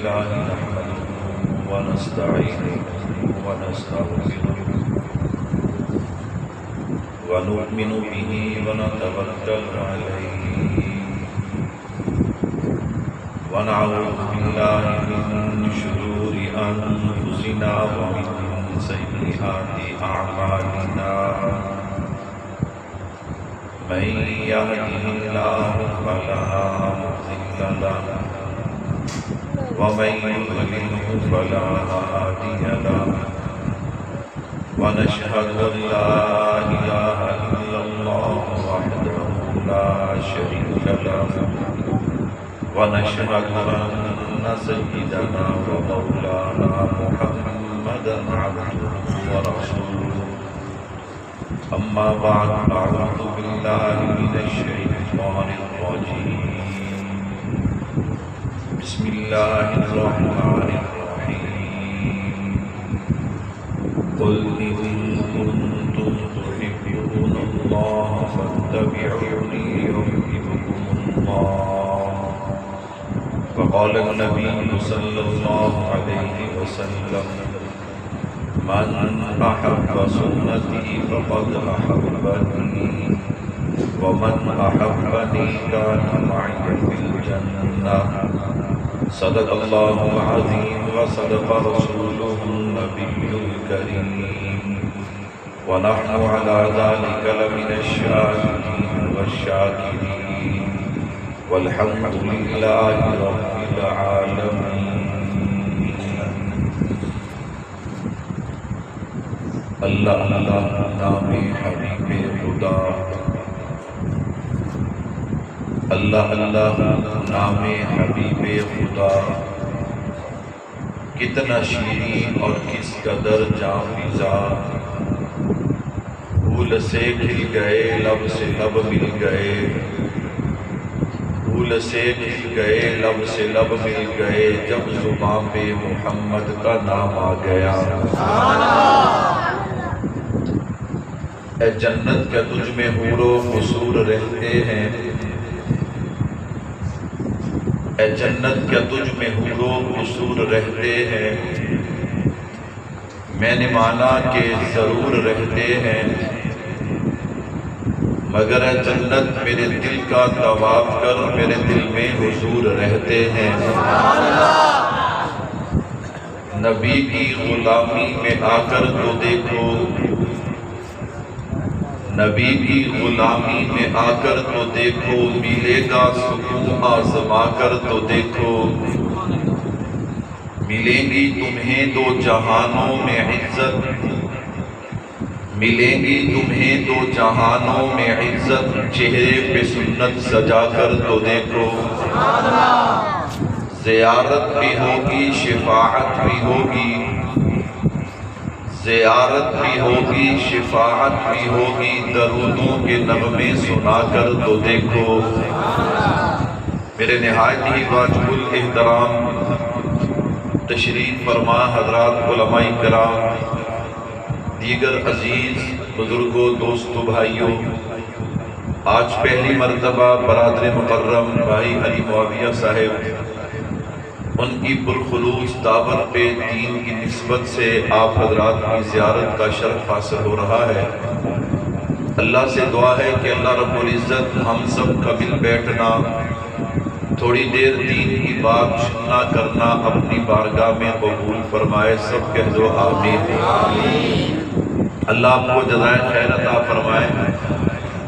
لله نحمده ونستعينه ونستغفره ونؤمن به ونتوكل عليه ونعوذ بالله من شرور أنفسنا ومن سيئات أعمالنا من يهده الله فلا مضل له ومن يضلل فلا هادي له ونشهد أن لا إله إلا الله وحده لا شريك له ونشهد أن سيدنا ومولانا محمدا عبده ورسوله أما بعد أعوذ بالله من الشيطان الرجيم بسم الله الرحمن الرحيم قل إن كنتم تحبون الله فاتبعوني يحببكم الله وقال النبي صلى الله عليه وسلم من أحب سنتي فقد أحبني ومن أحبني كان معي في الجنة صدق الله العظيم وصدق رسوله النبي الكريم ونحن على ذلك لمن الشاهدين والشاكرين والحمد لله رب العالمين اللہ اللہ نام حبیب خدا اللہ اللہ نام حبیب خدا کتنا شیریں اور کس قدر جاں فضا پھول سے کھل گئے لب سے لب مل گئے پھول سے کھل گئے لب سے لب مل گئے جب زبان پہ محمد کا نام آ گیا اے جنت کیا تجھ میں حور و حصور رہتے ہیں اے جنت کیا تجھ میں حور و حصور رہتے ہیں میں نے مانا کہ ضرور رہتے ہیں مگر اے جنت میرے دل کا طواف کر میرے دل میں حضور رہتے ہیں نبی کی غلامی میں آ کر تو دیکھو نبی کی غلامی میں آ کر تو دیکھو ملے گا سکون آزما کر تو دیکھو ملیں گی تمہیں دو جہانوں میں عزت ملیں گی تمہیں دو جہانوں میں عزت چہرے پہ سنت سجا کر تو دیکھو زیارت بھی ہوگی شفاعت بھی ہوگی زیارت بھی ہوگی شفاعت بھی ہوگی درودوں کے نغمے سنا کر تو دیکھو میرے نہایت ہی واجب الاحترام تشریف فرما حضرات علماء کرام دیگر عزیز بزرگوں دوستوں بھائیوں آج پہلی مرتبہ برادر مکرم بھائی علی معاویہ صاحب ان کی پرخلوص دعوت پہ دین کی نسبت سے آپ حضرات کی زیارت کا شرف حاصل ہو رہا ہے اللہ سے دعا ہے کہ اللہ رب العزت ہم سب کا مل بیٹھنا تھوڑی دیر دین کی بات سننا کرنا اپنی بارگاہ میں قبول فرمائے سب کہہ دو آمین اللہ آپ کو جزائے خیر عطا فرمائے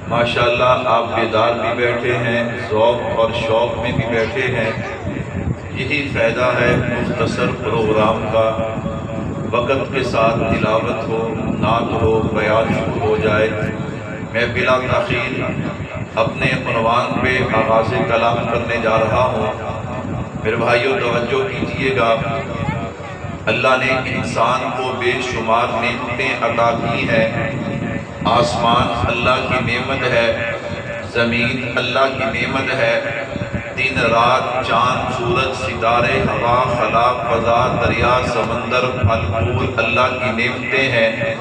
ماشاءاللہ آپ بیدار بھی بیٹھے ہیں ذوق اور شوق میں بھی بیٹھے ہیں یہی فائدہ ہے مختصر پروگرام کا وقت کے ساتھ تلاوت ہو نعت ہو بیان شروع ہو جائے میں بلا تاخیر اپنے عنوان پہ آغاز کلام کرنے جا رہا ہوں میرے بھائیوں توجہ کیجئے گا اللہ نے انسان کو بے شمار نعمتیں عطا کی ہیں آسمان اللہ کی نعمت ہے زمین اللہ کی نعمت ہے دن رات چاند سورج ستارے ہوا خلا فضا دریا سمندر پھل پھول اللہ کی نعمتیں ہیں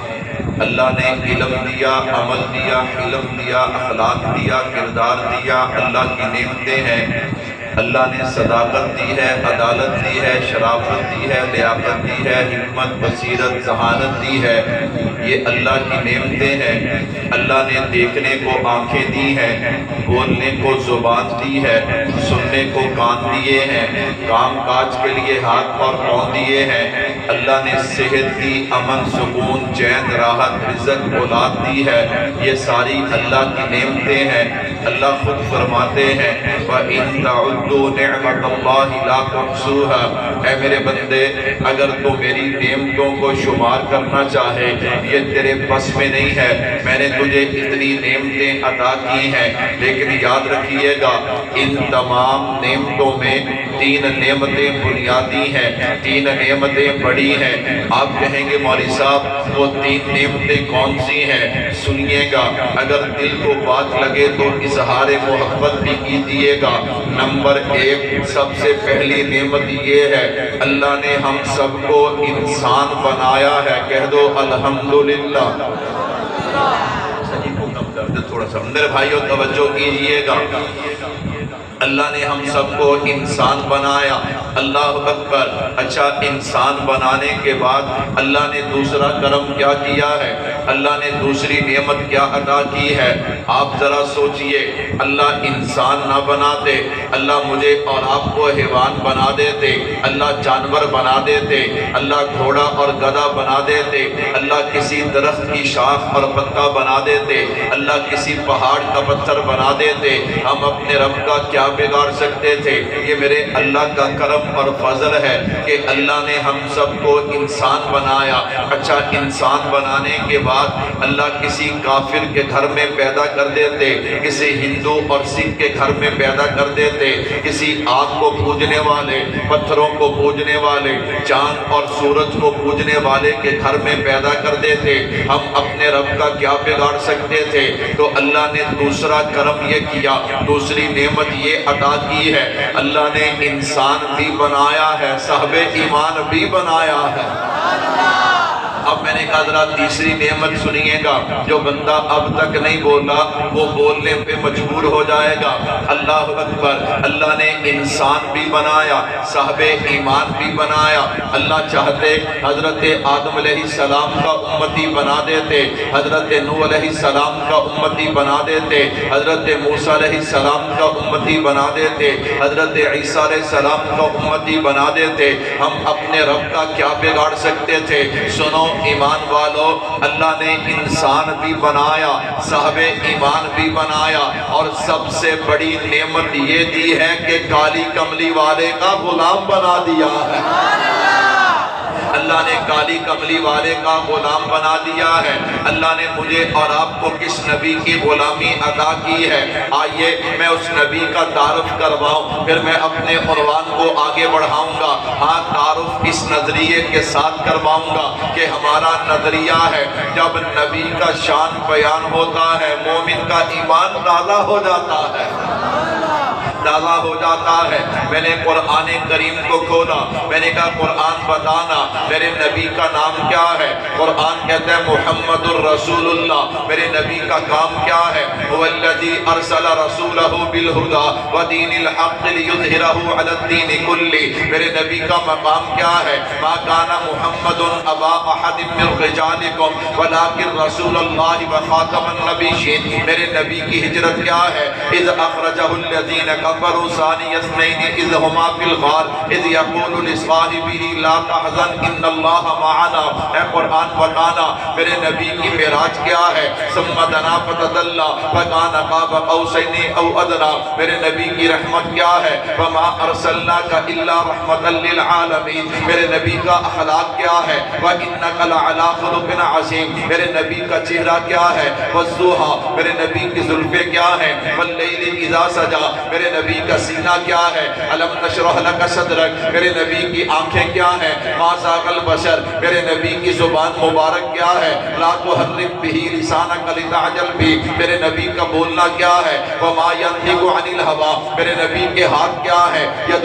اللہ نے علم دیا عمل دیا حلم دیا اخلاق دیا کردار دیا اللہ کی نعمتیں ہیں اللہ نے صداقت دی ہے، عدالت دی ہے، شرافت دی ہے، لیاقت دی ہے، حکمت، بصیرت، ذہانت دی ہے۔ یہ اللہ کی نعمتیں ہیں۔ اللہ نے دیکھنے کو آنکھیں دی ہیں، بولنے کو زبان دی ہے، سننے کو کان دیے ہیں، کام کاج کے لیے ہاتھ اور پاؤں دیے ہیں۔ اللہ نے صحت دی، امن، سکون، چین، راحت، رزق، اولاد دی ہے۔ یہ ساری اللہ کی نعمتیں ہیں۔ اللہ خود فرماتے ہیں وَإِن تَعُدُّوا نِعْمَةَ اللَّهِ لَا تُحْصُوهَا، اے میرے بندے اگر تو میری نعمتوں کو شمار کرنا چاہے یہ تیرے بس میں نہیں ہے۔ میں نے تجھے اتنی نعمتیں عطا کی ہیں، لیکن یاد رکھیے گا ان تمام نعمتوں میں تین نعمتیں بنیادی ہیں، تین نعمتیں بڑی ہیں۔ آپ کہیں گے مولوی صاحب وہ تین نعمتیں کون سی ہیں؟ سنیے گا، اگر دل کو بات لگے تو اظہار محبت بھی کیجیے گا۔ نمبر ایک، سب سے پہلی نعمت یہ ہے اللہ نے ہم سب کو انسان بنایا ہے۔ کہہ دو الحمدللہ۔ تھوڑا سا میرے بھائیوں توجہ کیجیے گا، اللہ نے ہم سب کو انسان بنایا۔ اللہ اکبر۔ اچھا، انسان بنانے کے بعد اللہ نے دوسرا کرم کیا کیا ہے؟ اللہ نے دوسری نعمت کیا عطا کی ہے؟ آپ ذرا سوچئے، اللہ انسان نہ بناتے، اللہ مجھے اور آپ کو حیوان بنا دیتے، اللہ جانور بنا دیتے، اللہ گھوڑا اور گدھا بنا دیتے، اللہ کسی درخت کی شاخ اور پتا بنا دیتے، اللہ کسی پہاڑ کا پتھر بنا دیتے، ہم اپنے رب کا کیا بگاڑ سکتے تھے؟ یہ میرے اللہ کا کرم اور فضل ہے کہ اللہ نے ہم سب کو انسان بنایا۔ اچھا، انسان بنانے کے بعد اللہ کسی کافر کے گھر میں پیدا کر دیتے، کسی ہندو اور سکھ کے گھر میں پیدا کر دیتے، کسی آگ کو پوجنے والے، پتھروں کو پوجنے والے، چاند اور سورج کو پوجنے والے کے گھر میں پیدا کر دیتے۔ ہم اپنے رب کا کیا بگاڑ سکتے تھے؟ تو اللہ نے دوسرا کرم یہ کیا، دوسری نعمت یہ عطا کی ہے، اللہ نے انسان بھی بنایا ہے، صاحب ایمان بھی بنایا ہے۔ اب میں نے کہا ذرا تیسری نعمت سنیے گا، جو بندہ اب تک نہیں بولا وہ بولنے پہ مجبور ہو جائے گا۔ اللہ اکبر۔ اللہ نے انسان بھی بنایا، صاحب ایمان بھی بنایا۔ اللہ چاہتے حضرت آدم علیہ السلام کا امتی بنا دیتے، حضرت نوح علیہ السلام کا امتی بنا دیتے، حضرت موسیٰ علیہ السلام کا امتی بنا دیتے، حضرت عیسیٰ علیہ السلام کا امتی بنا دیتے۔ ہم اپنے رب کا کیا بگاڑ سکتے تھے؟ سنو ایمان والو، اللہ نے انسان بھی بنایا، صاحب ایمان بھی بنایا، اور سب سے بڑی نعمت یہ دی ہے کہ کالی کملی والے کا غلام بنا دیا ہے۔ اللہ نے کالی کملی والے کا غلام بنا دیا ہے۔ اللہ نے مجھے اور آپ کو کس نبی کی غلامی عطا کی ہے؟ آئیے میں اس نبی کا تعارف کرواؤں، پھر میں اپنے عنوان کو آگے بڑھاؤں گا۔ ہاں، تعارف اس نظریے کے ساتھ کرواؤں گا کہ ہمارا نظریہ ہے جب نبی کا شان بیان ہوتا ہے مومن کا ایمان تازہ ہو جاتا ہے، تازہ ہو جاتا ہے۔ میں نے قرآن کریم کو کھولا، میں نے کہا قرآن بتانا میرے نبی کا نام کیا ہے؟ قرآن کہتا ہے محمد الرسول اللہ۔ میرے نبی کا کام کیا ہے؟ هو الذی ارسل رسولہ بالہدی ودین الحق لیظہرہ علی الدین کلہ۔ میرے نبی کا مقام کیا ہے؟ ما کان محمد ابا احد من رجالکم ولکن رسول اللہ وخاتم النبیین۔ میرے نبی کی ہجرت کیا ہے؟ اذ اخرجہ الذین کفروا ثانی اثنین اذ ہما فی الغار اذ یقول لصاحبہ لا تحزن ان اللہ معنا۔ اے قرآن بتانا میرے نبی کی معراج کیا ہے؟ ثم دنا فتدلی فکان قاب قوسین او ادنی۔ میرے نبی کی رحمت کیا ہے؟ وما ارسلناک الا رحمتا للعالمین۔ میرے نبی کا اخلاق کیا ہے؟ وانک لعلی خلق عظیم۔ میرے نبی کا چہرہ کیا ہے؟ والضحی۔ میرے نبی کی زلفیں کیا ہیں؟ واللیل اذا سجی۔ میرے نبی کا سینہ کیا ہے؟ الم نشرح لک صدرک۔ میرے نبی کی آنکھیں کیا ہیں؟ ما زاغ البصر۔ میرے نبی کی زبان مبارک کیا ہے؟ لا تحرک بہ لسانک لتعجل بہ۔ میرے نبی کا بولنا کیا ہے؟ وما ینطق عن الہوی۔ میرے نبی کے ہاتھ کیا ہے؟ ید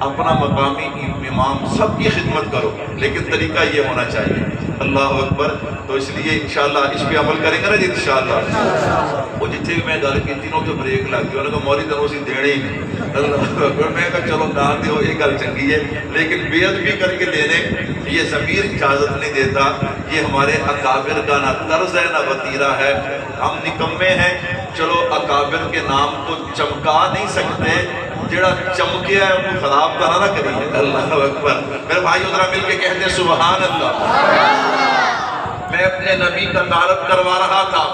اپنا مقامی امام سب کی خدمت کرو، لیکن طریقہ یہ ہونا چاہیے۔ اللہ اکبر۔ تو اس لیے انشاءاللہ اس پہ عمل کریں گے نا جی انشاءاللہ۔ وہ جتنے بھی میں گل کی تینوں تو بریک لگ گئی، انہوں نے کہا موری تنوں اسی دینے ہی نہیں۔ اللہ اکبر۔ میں کہا چلو نہ دیو، یہ گل چنگی ہے، لیکن بے ادبی کر کے لینے یہ ضمیر اجازت نہیں دیتا۔ یہ ہمارے اکابر کا نہ طرز ہے نہ وتیرہ ہے۔ ہم نکمے ہیں، چلو اکابر کے نام کو چمکا نہیں سکتے، جڑا چمکیا ہے وہ خراب طرح نہ کریے۔ اللہ اکبر۔ میرے بھائی ذرا مل کے کہتے ہیں سبحان اللہ۔ میں اپنے نبی کا تعارف کروا رہا تھا،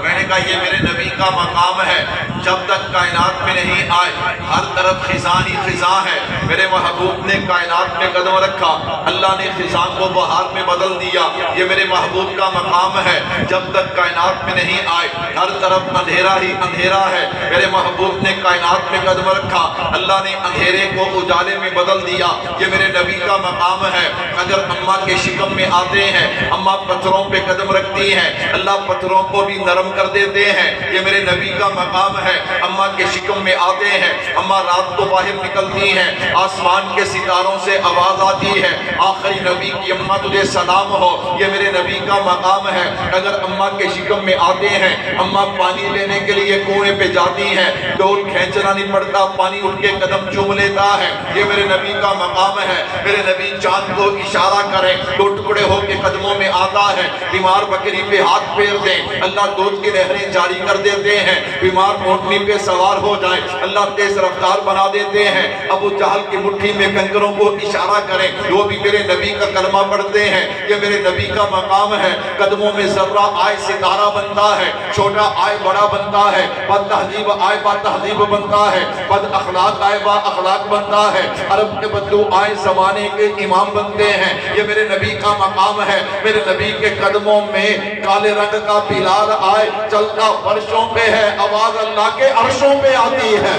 میں نے کہا یہ میرے نبی کا مقام ہے، جب تک کائنات میں نہیں آئے ہر طرف خزاں ہی خزاں ہے۔ میرے محبوب نے کائنات میں قدم رکھا، اللہ نے خزاں کو بہار میں بدل دیا۔ یہ میرے محبوب کا مقام ہے، جب تک کائنات میں نہیں آئے ہر طرف اندھیرا ہی اندھیرا ہے۔ میرے محبوب نے کائنات میں قدم رکھا، اللہ نے اندھیرے کو اجالے میں بدل دیا۔ یہ میرے نبی کا مقام ہے۔ اگر اماں کے شکم میں آتے ہیں، اماں پتھروں پہ قدم رکھتی ہیں، اللہ پتھروں کو بھی نرم کر دیتے ہیں۔ یہ میرے نبی کا مقام ہے۔ اماں کے شکم میں آتے ہیں، اماں رات کو باہر نکلتی ہیں، آسمان کے ستاروں سے آواز آتی ہے، آخری نبی کی اماں تجھے سلام ہو۔ یہ میرے نبی کا مقام ہے۔ اگر اماں کے شکم میں آتے ہیں، اماں پانی لینے کے لیے کنویں پہ جاتی ہیں، ڈول کھینچنا نہیں پڑتا، پانی اٹھ کے قدم چوم لیتا ہے۔ یہ میرے نبی کا مقام ہے۔ میرے نبی چاند کو اشارہ کریں تو ٹکڑے ہو کے قدموں میں آتا ہے۔ بیمار بکری پہ ہاتھ پھیر دیں، اللہ دودھ کی نہریں جاری کر دیتے ہیں۔ بیمار اونٹنی پہ سوار ہو جائیں، اللہ تیز رفتار بنا دیتے ہیں۔ ابو جہل کی مٹھی میں کنکروں کو اشارہ کریں، وہ بھی میرے نبی کا کلمہ پڑھتے ہیں۔ یہ میرے نبی کا مقام ہے۔ قدموں میں ذرہ آئے ستارہ بنتا ہے، چھوٹا آئے بڑا بنتا ہے، بد تہذیب آئے با تہذیب بنتا ہے، بد اخلاق آئے با اخلاق بنتا ہے، عرب کے بدو آئے زمانے کے امام بنتے ہیں۔ یہ میرے نبی کا مقام ہے۔ میرے نبی کے قدموں میں کالے رنگ کا بلال آئے، چلتا فرشوں پہ ہے، آواز اللہ کے عرشوں پہ آتی ہے،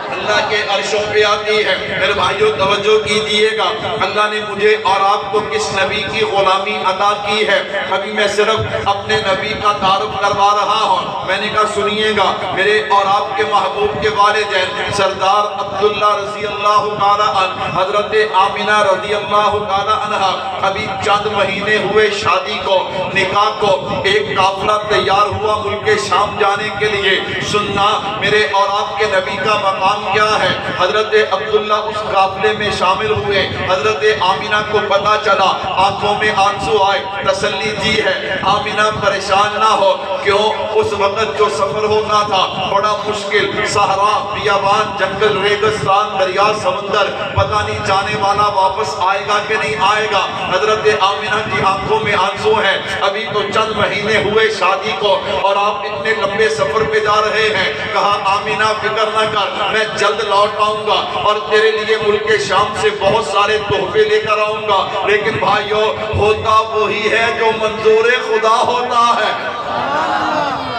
اللہ کے عرشوں پہ آتی ہے۔ میرے بھائیوں توجہ کیجئے گا، اللہ نے مجھے اور آپ کو کس نبی کی غلامی عطا کی ہے۔ ابھی میں صرف اپنے نبی کا تعارف کروا رہا ہوں۔ میں نے کہا سنیے گا، میرے اور آپ کے محبوب کے والدین سردار عبداللہ رضی اللہ تعالیٰ عنہ، حضرت آمینہ رضی اللہ تعالیٰ عنہ، ابھی چند مہینے ہوئے شادی کو، نکاح کو، ایک قافلہ تیار ہوا ملک شام جانے کے لیے۔ سننا، میرے اور آپ کے نبی کا مقام کیا ہے؟ حضرت عبداللہ اس قافلے میں شامل ہوئے۔ حضرت آمینہ کو پتا چلا، آنکھوں میں آنسو آئے، تسلی دی ہے آمینہ پریشان نہ ہو۔ کیوں؟ اس وقت جو سفر ہونا تھا بڑا مشکل، صحرا، بیابان، جنگل، ریگستان، دریا، سمندر، پتہ نہیں جانے والا واپس آئے گا کہ نہیں آئے گا۔ حضرت آمینہ کی آنکھوں میں آنسو ہیں، ابھی تو چند مہینے ہوئے شادی کو اور آپ اتنے لمبے سفر پہ جا رہے ہیں۔ کہا آمینہ فکر نہ کر، میں جلد لوٹ آؤں گا اور تیرے لیے ملک شام سے بہت سارے تحفے لے کر آؤں گا۔ لیکن بھائیو، ہوتا وہی ہے جو منظور خدا ہوتا ہے۔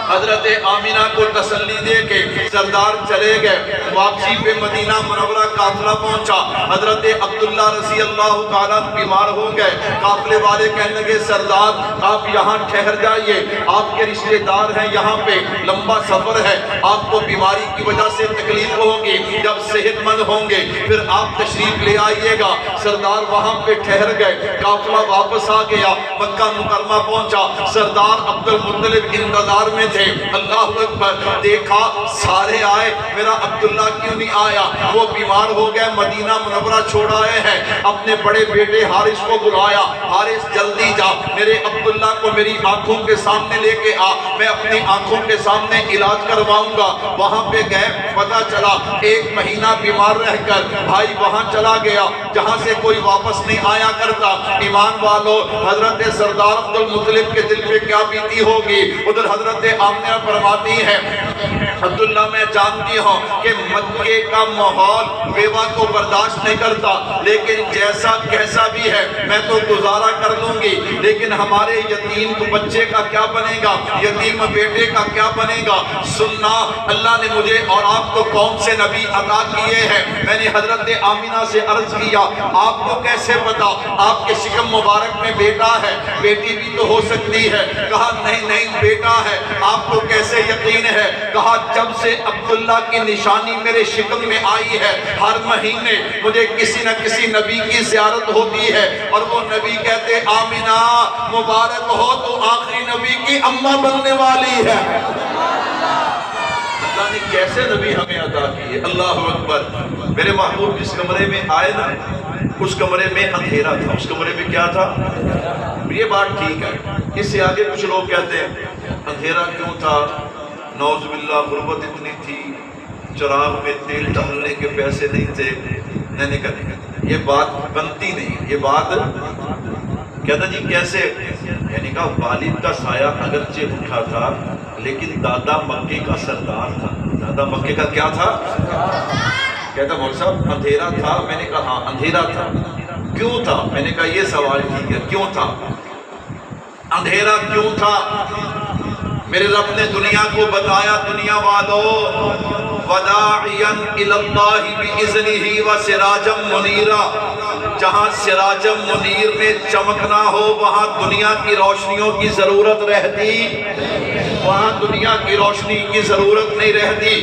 حضرت آمینہ کو تسلی دے کے سردار چلے گئے۔ واپسی پہ مدینہ منورہ قافلہ پہنچا، حضرت عبداللہ رضی اللہ تعالیٰ بیمار ہو گئے۔ قافلے والے کہنے لگے سردار آپ یہاں ٹھہر جائیے، آپ کے رشتہ دار ہیں یہاں پہ، لمبا سفر ہے، آپ کو بیماری کی وجہ سے تکلیف ہوگی، جب صحت مند ہوں گے پھر آپ تشریف لے آئیے گا۔ سردار وہاں پہ ٹھہر گئے، قافلہ واپس آ گیا، مکہ مکرمہ پہنچا۔ سردار عبد المطلب انتظار میں تھے۔ اللہ اکبر، دیکھا سارے آئے، میرا عبداللہ کیوں نہیں آیا؟ وہ بیمار ہو گئے، مدینہ منورہ چھوڑ آئے ہیں۔ اپنے بڑے بیٹے حارث کو بلایا، حارث جلدی جا، میرے عبداللہ کو میری آنکھوں کے سامنے لے کے آ، میں اپنی آنکھوں کے سامنے علاج کرواؤں گا۔ وہاں پہ گئے، پتہ چلا 1 مہینہ بیمار رہ کر بھائی وہاں چلا گیا جہاں سے کوئی واپس نہیں آیا کرتا۔ ایمان والو، حضرت سردار عبد المطلب کے دل پہ کیا بیتی ہوگی؟ ادھر حضرت آمنہ فرماتی ہے عبداللہ میں جانتی ہوں کہ مکے کا ماحول بیوہ کو برداشت نہیں کرتا، لیکن جیسا کیسا بھی ہے میں تو گزارا کر لوں گی، لیکن ہمارے یتیم بچے کا کیا بنے گا، یتیم بیٹے کا کیا بنے گا؟ سننا، اللہ نے مجھے اور آپ کو کون سے نبی عطا کیے ہیں؟ میں نے حضرت آمینہ سے عرض کیا آپ کو کیسے پتا؟ آپ کے شکم مبارک میں بیٹا ہے، بیٹی بھی تو ہو سکتی ہے۔ کہا نہیں نہیں بیٹا ہے۔ آپ کو کیسے یقین ہے؟ کہا جب سے عبداللہ کی نشانی میرے شکم میں آئی ہے ہر مہینے مجھے کسی نہ کسی نبی کی زیارت ہوتی ہے اور وہ نبی کہتے آمینہ مبارک ہو تو آخری نبی کی اماں بننے والی ہے۔ اللہ نے کیسے نبی ہمیں عطا کیے، اللہ اکبر۔ میرے محبوب جس کمرے میں آئے نا اس کمرے میں اندھیرا تھا، اس کمرے میں کیا تھا؟ یہ بات ٹھیک ہے، اس سے آگے کچھ لوگ کہتے ہیں اندھیرا کیوں تھا؟ نعوذ باللہ غربت اتنی تھی، چراغ میں تیل ڈالنے کے پیسے نہیں تھے۔ میں نے کہا یہ بات بنتی نہیں، یہ بات کہتا جی کیسے؟ میں نے کہا والد کا سایہ اگرچہ اٹھا تھا لیکن دادا مکے کا سردار تھا۔ دادا مکے کا کیا تھا؟ کہتا مول صاحب اندھیرا تھا۔ میں نے کہا ہاں اندھیرا تھا، کیوں تھا؟ میں نے کہا یہ سوال ٹھیک ہے، کیوں تھا؟ اندھیرا کیوں تھا؟ میرے رب نے دنیا کو بتایا، دنیا والو وداعیا الی اللہ باذنہ وسراجا منیرا، جہاں سراجا منیر نے چمکنا ہو وہاں دنیا کی روشنیوں کی ضرورت رہتی، وہاں دنیا کی روشنی کی ضرورت نہیں رہتی۔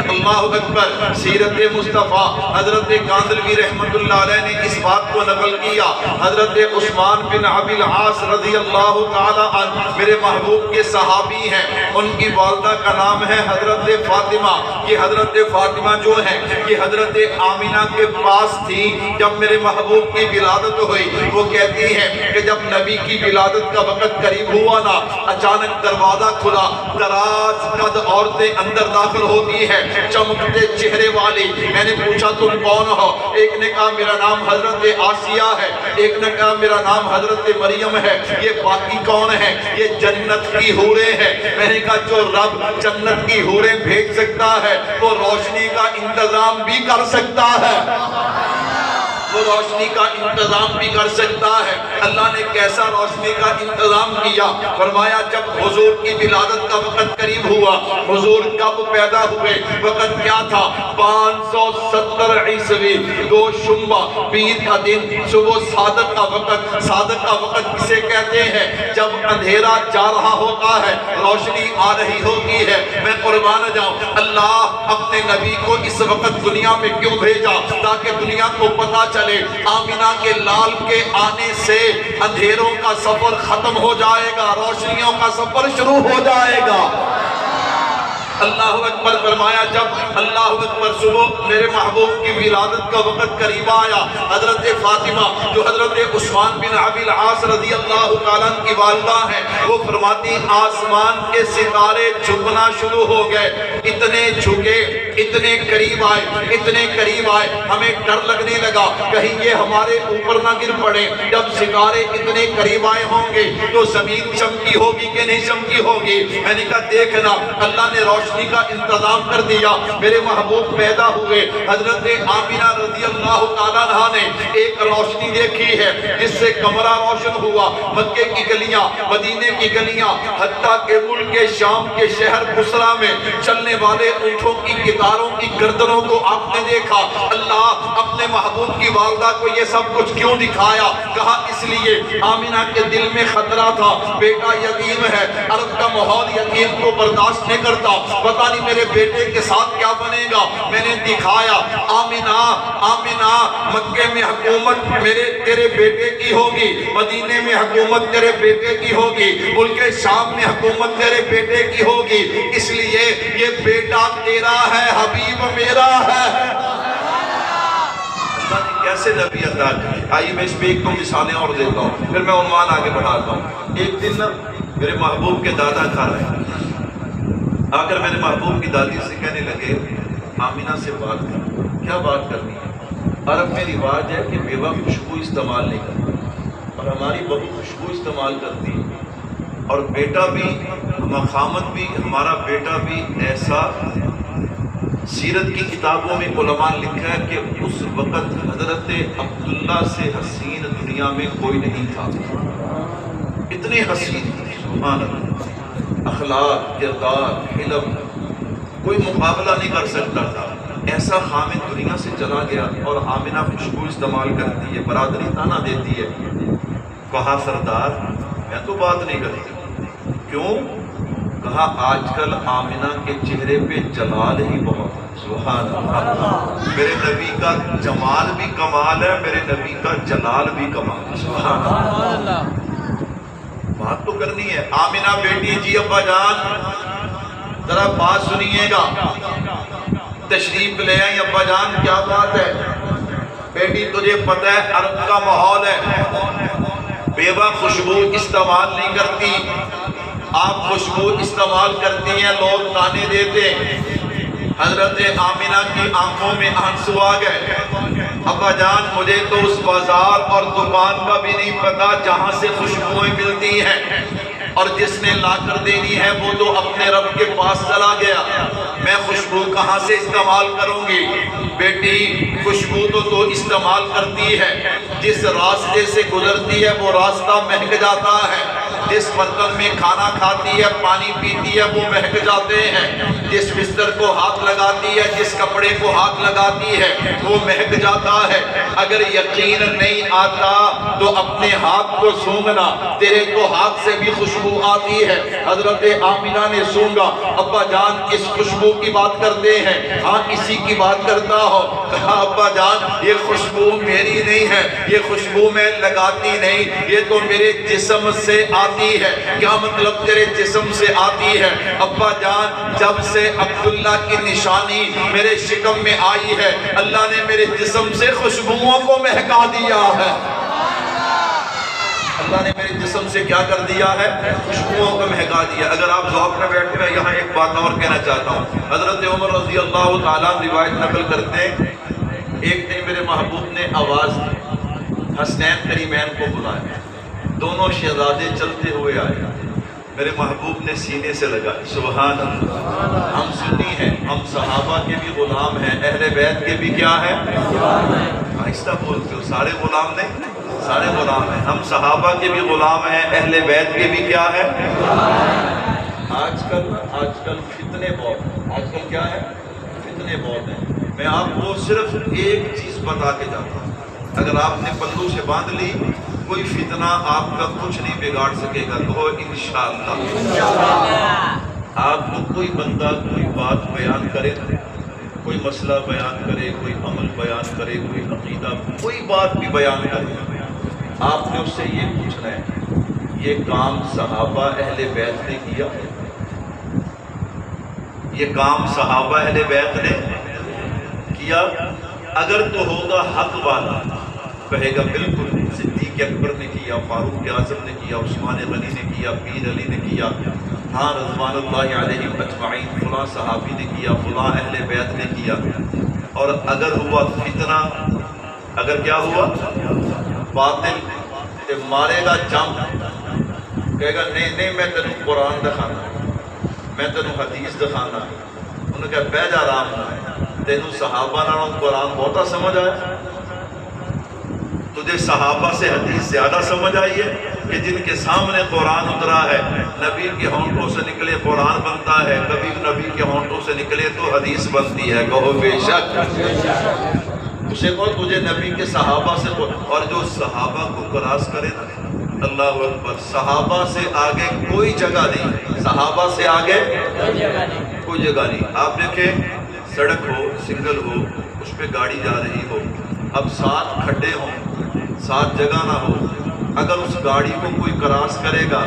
اللہ اکبر۔ سیرت مصطفیٰ حضرت کاندلوی رحمت اللہ علیہ نے اس بات کو نقل کیا۔ حضرت عثمان بن ابی العاص رضی اللہ تعالی عنہ میرے محبوب کے صحابی ہیں، ان کی والدہ کا نام ہے حضرت فاطمہ۔ یہ حضرت فاطمہ جو ہیں یہ حضرت آمینہ کے پاس تھی جب میرے محبوب کی ولادت ہوئی۔ وہ کہتی ہیں کہ جب نبی کی ولادت کا وقت قریب ہوا نا اچانک دروازہ کھلا، دراز قد عورتیں اندر داخل ہوتی ہیں چمکتے چہرے والی۔ میں نے پوچھا تم کون ہو؟ ایک نے کہا میرا نام حضرت آسیہ ہے، ایک نے کہا میرا نام حضرت مریم ہے، یہ باقی کون ہیں؟ یہ جنت کی حوریں ہیں۔ میں نے کہا جو رب جنت کی حوریں بھیج سکتا ہے وہ روشنی کا انتظام بھی کر سکتا ہے، وہ روشنی کا انتظام بھی کر سکتا ہے۔ اللہ نے کیسا روشنی کا انتظام کیا؟ فرمایا جب حضور کی ولادت کا وقت قریب ہوا، حضور کب پیدا ہوئے؟ وقت کیا تھا؟ 570 عیسوی، 2 شنبہ، عید کا دن، صبح صادق کا وقت۔ صادق کا وقت کسے کہتے ہیں؟ جب اندھیرا جا رہا ہوتا ہے روشنی آ رہی ہوتی ہے۔ میں قربان جاؤں اللہ اپنے نبی کو اس وقت دنیا میں کیوں بھیجا؟ تاکہ دنیا کو پتا چلے آمینہ کے لال کے آنے سے اندھیروں کا سفر ختم ہو جائے گا، روشنیوں کا سفر شروع ہو جائے گا۔ اللہ اکبر۔ فرمایا جب اللہ اکبر صبح میرے محبوب کی ولادت کا وقت قریب آیا، حضرت فاطمہ جو حضرت عثمان بن ابی العاص رضی اللہ تعالیٰ عنہ کی والدہ ہیں، وہ فرماتی آسمان کے ستارے جھکنا شروع ہو گئے، اتنے جھکے، اتنے قریب آئے، اتنے قریب آئے، ہمیں ڈر لگنے لگا کہیں یہ ہمارے اوپر نہ گر پڑے۔ جب ستارے اتنے قریب آئے ہوں گے تو زمین چمکی ہوگی کہ نہیں چمکی ہوگی؟ میں نے کہا دیکھنا اللہ نے روشنی کا انتظام کر دیا۔ میرے محبوب پیدا ہوئے، حضرت آمینہ رضی اللہ تعالیٰ عنہ نے ایک روشنی دیکھی ہے جس سے کمرہ روشن ہوا، مکے کی گلیاں، مدینے کی گلیاں، حتیٰ کہ ملک شام کے شہر بصرہ میں چلنے والے اونٹوں کی قطاروں کی گردنوں کو آپ نے دیکھا۔ اللہ اپنے محبوب کی والدہ کو یہ سب کچھ کیوں دکھایا؟ کہا اس لیے آمینہ کے دل میں خطرہ تھا، بیٹا یتیم ہے، عرب کا ماحول یتیم کو برداشت نہیں کرتا، پتہ نہیں میرے بیٹے کے ساتھ کیا بنے گا۔ میں نے دکھایا آمینہ، آمینہ مکے میں حکومت تیرے بیٹے کی ہوگی، مدینے میں حکومت تیرے بیٹے کی ہوگی، ملک شام میں حکومت تیرے بیٹے کی ہوگی، اس لیے یہ بیٹا تیرا ہے، حبیب میرا ہے۔ اللہ نے کیسے نبی عطا کی؟ آئیے میں اس پہ ایک دو مثالیں اور دیتا ہوں پھر میں عنوان آگے بڑھاتا ہوں۔ ایک دن میرے محبوب کے دادا کھا رہے ہیں، آ کر میرے محبوب کی دادی سے کہنے لگے آمینہ سے بات کر۔ کیا بات کرنی ہے؟ عرب میں رواج ہے کہ بیوہ خوشبو استعمال نہیں کرتی اور ہماری بہو خوشبو استعمال کرتی ہے، اور بیٹا بھی، خامد بھی، ہمارا بیٹا بھی ایسا۔ سیرت کی کتابوں میں علماء نے لکھا ہے کہ اس وقت حضرت عبداللہ سے حسین دنیا میں کوئی نہیں تھا، اتنے حسین، سبحان اللہ، اخلاق، کردار، علم، کوئی مقابلہ نہیں کر سکتا تھا۔ ایسا خامد دنیا سے چلا گیا اور آمینہ خوشبو استعمال کرتی ہے، برادری تانا دیتی ہے۔ کہا سردار میں تو بات نہیں کرتی۔ کیوں؟ کہا آج کل آمنہ کے چہرے پہ جلال ہی بہت ہے، سبحان اللہ، میرے نبی کا جمال بھی کمال ہے، میرے نبی کا جلال بھی کمال ہے، سبحان اللہ۔ بات تو کرنی ہے۔ آمنہ بیٹی جی ابا جان ذرا بات سنیے گا، تشریف لے آئیں ابا جان، کیا بات ہے بیٹی؟ تجھے پتہ ہے عرب کا ماحول ہے، بیوہ خوشبو استعمال نہیں کرتی، آپ خوشبو استعمال کرتی ہیں، لوگ تانے دیتے۔ حضرت آمنہ کی آنکھوں میں آنسو آ گئے، ابا جان مجھے تو اس بازار اور دکان کا بھی نہیں پتا جہاں سے خوشبوئیں ملتی ہیں، اور جس نے لا کر دینی ہے وہ تو اپنے رب کے پاس چلا گیا، میں خوشبو کہاں سے استعمال کروں گی؟ بیٹی خوشبو تو استعمال کرتی ہے، جس راستے سے گزرتی ہے وہ راستہ مہک جاتا ہے، جس برتن میں کھانا کھاتی ہے پانی پیتی ہے وہ مہک جاتے ہیں، جس بستر کو ہاتھ لگاتی ہے جس کپڑے کو ہاتھ لگاتی ہے وہ مہک جاتا ہے۔ اگر یقین نہیں آتا تو اپنے ہاتھ کو سونگنا، تیرے تو ہاتھ سے بھی خوشبو آتی ہے۔ حضرت آمنہ نے سونگا، ابا جان اس خوشبو کی بات کرتے ہیں؟ ہاں اسی کی بات کرتا ہوں۔ کہا ابا جان یہ خوشبو میری نہیں ہے، یہ خوشبو میں لگاتی نہیں، یہ تو میرے جسم سے آتی ہے۔ کیا مطلب تیرے جسم سے آتی ہے؟ ابا جان جب سے عبداللہ کی نشانی میرے شکم میں آئی ہے اللہ نے میرے جسم سے خوشبوؤں کو مہکا دیا ہے، اللہ نے میرے جسم سے کیا کر دیا ہے؟ خوشبوؤں کو مہکا دیا۔ اگر آپ ذوق میں بیٹھے ہیں، یہاں ایک بات اور کہنا چاہتا ہوں۔ حضرت عمر رضی اللہ تعالیٰ روایت نقل کرتے ہیں، ایک دن میرے محبوب نے آواز دی، حسنین کریمین کو بلایا، دونوں شہزادے چلتے ہوئے آئے، میرے محبوب نے سینے سے لگا، سبحان اللہ، ہم سنی ہیں، ہم صحابہ کے بھی غلام ہیں، اہل بیت کے بھی کیا ہیں؟ آہستہ بولتے ہو، سارے غلام نہیں، سارے غلام ہیں، ہم صحابہ کے بھی غلام ہیں، اہل بیت کے بھی کیا ہے؟ آج کل فتنے بہت ہیں، آج کل کیا ہے؟ فتنے بہت ہیں۔ میں آپ کو صرف ایک چیز بتا کے جاتا ہوں، اگر آپ نے پلو سے باندھ لی کوئی فتنہ آپ کا کچھ نہیں بگاڑ سکے گا، کہو انشاءاللہ۔ آپ کو کوئی بندہ کوئی بات بیان کرے، کوئی مسئلہ بیان کرے، کوئی عمل بیان کرے، کوئی عقیدہ، کوئی بات بھی بیان کرے، آپ نے اس سے یہ پوچھنا ہے یہ کام صحابہ اہل بیت نے کیا ہے؟ یہ کام صحابہ اہل بیت نے کیا؟ اگر تو ہوگا حق والا کہے گا بالکل، صدیق اکبر نے کیا، فاروق اعظم نے کیا، عثمان غنی نے کیا، پیر علی نے کیا، ہاں رضوان اللہ علیہ اجمعین، فلاں صحابی نے کیا، فلاں اہل بیت نے کیا۔ اور اگر ہوا فتنہ، اگر کیا ہوا؟ باطل مارے گا جم، کہے گا نہیں میں تینوں قرآن دکھانا، میں تینوں حدیث دکھانا، انہوں نے کہا بہ جا رام نہ، تینوں صحابہ نالوں قرآن بہتا سمجھ آیا؟ تجھے صحابہ سے حدیث زیادہ سمجھ آئی ہے کہ جن کے سامنے قرآن اترا ہے، نبی کے ہونٹوں سے نکلے قرآن بنتا ہے، کبھی نبی کے ہونٹوں سے نکلے تو حدیث بنتی ہے، کہو بے شک۔ اسے کہو تجھے نبی کے صحابہ سے، اور جو صحابہ کو کراس کرے نا، اللہ اکبر، صحابہ سے آگے کوئی جگہ نہیں، صحابہ سے آگے کوئی جگہ نہیں۔ آپ دیکھیں سڑک ہو، سنگل ہو، اس پہ گاڑی جا رہی ہو، اب 7 کھڈے ہوں، 7 جگہ نہ ہو، اگر اس گاڑی کو کوئی کراس کرے گا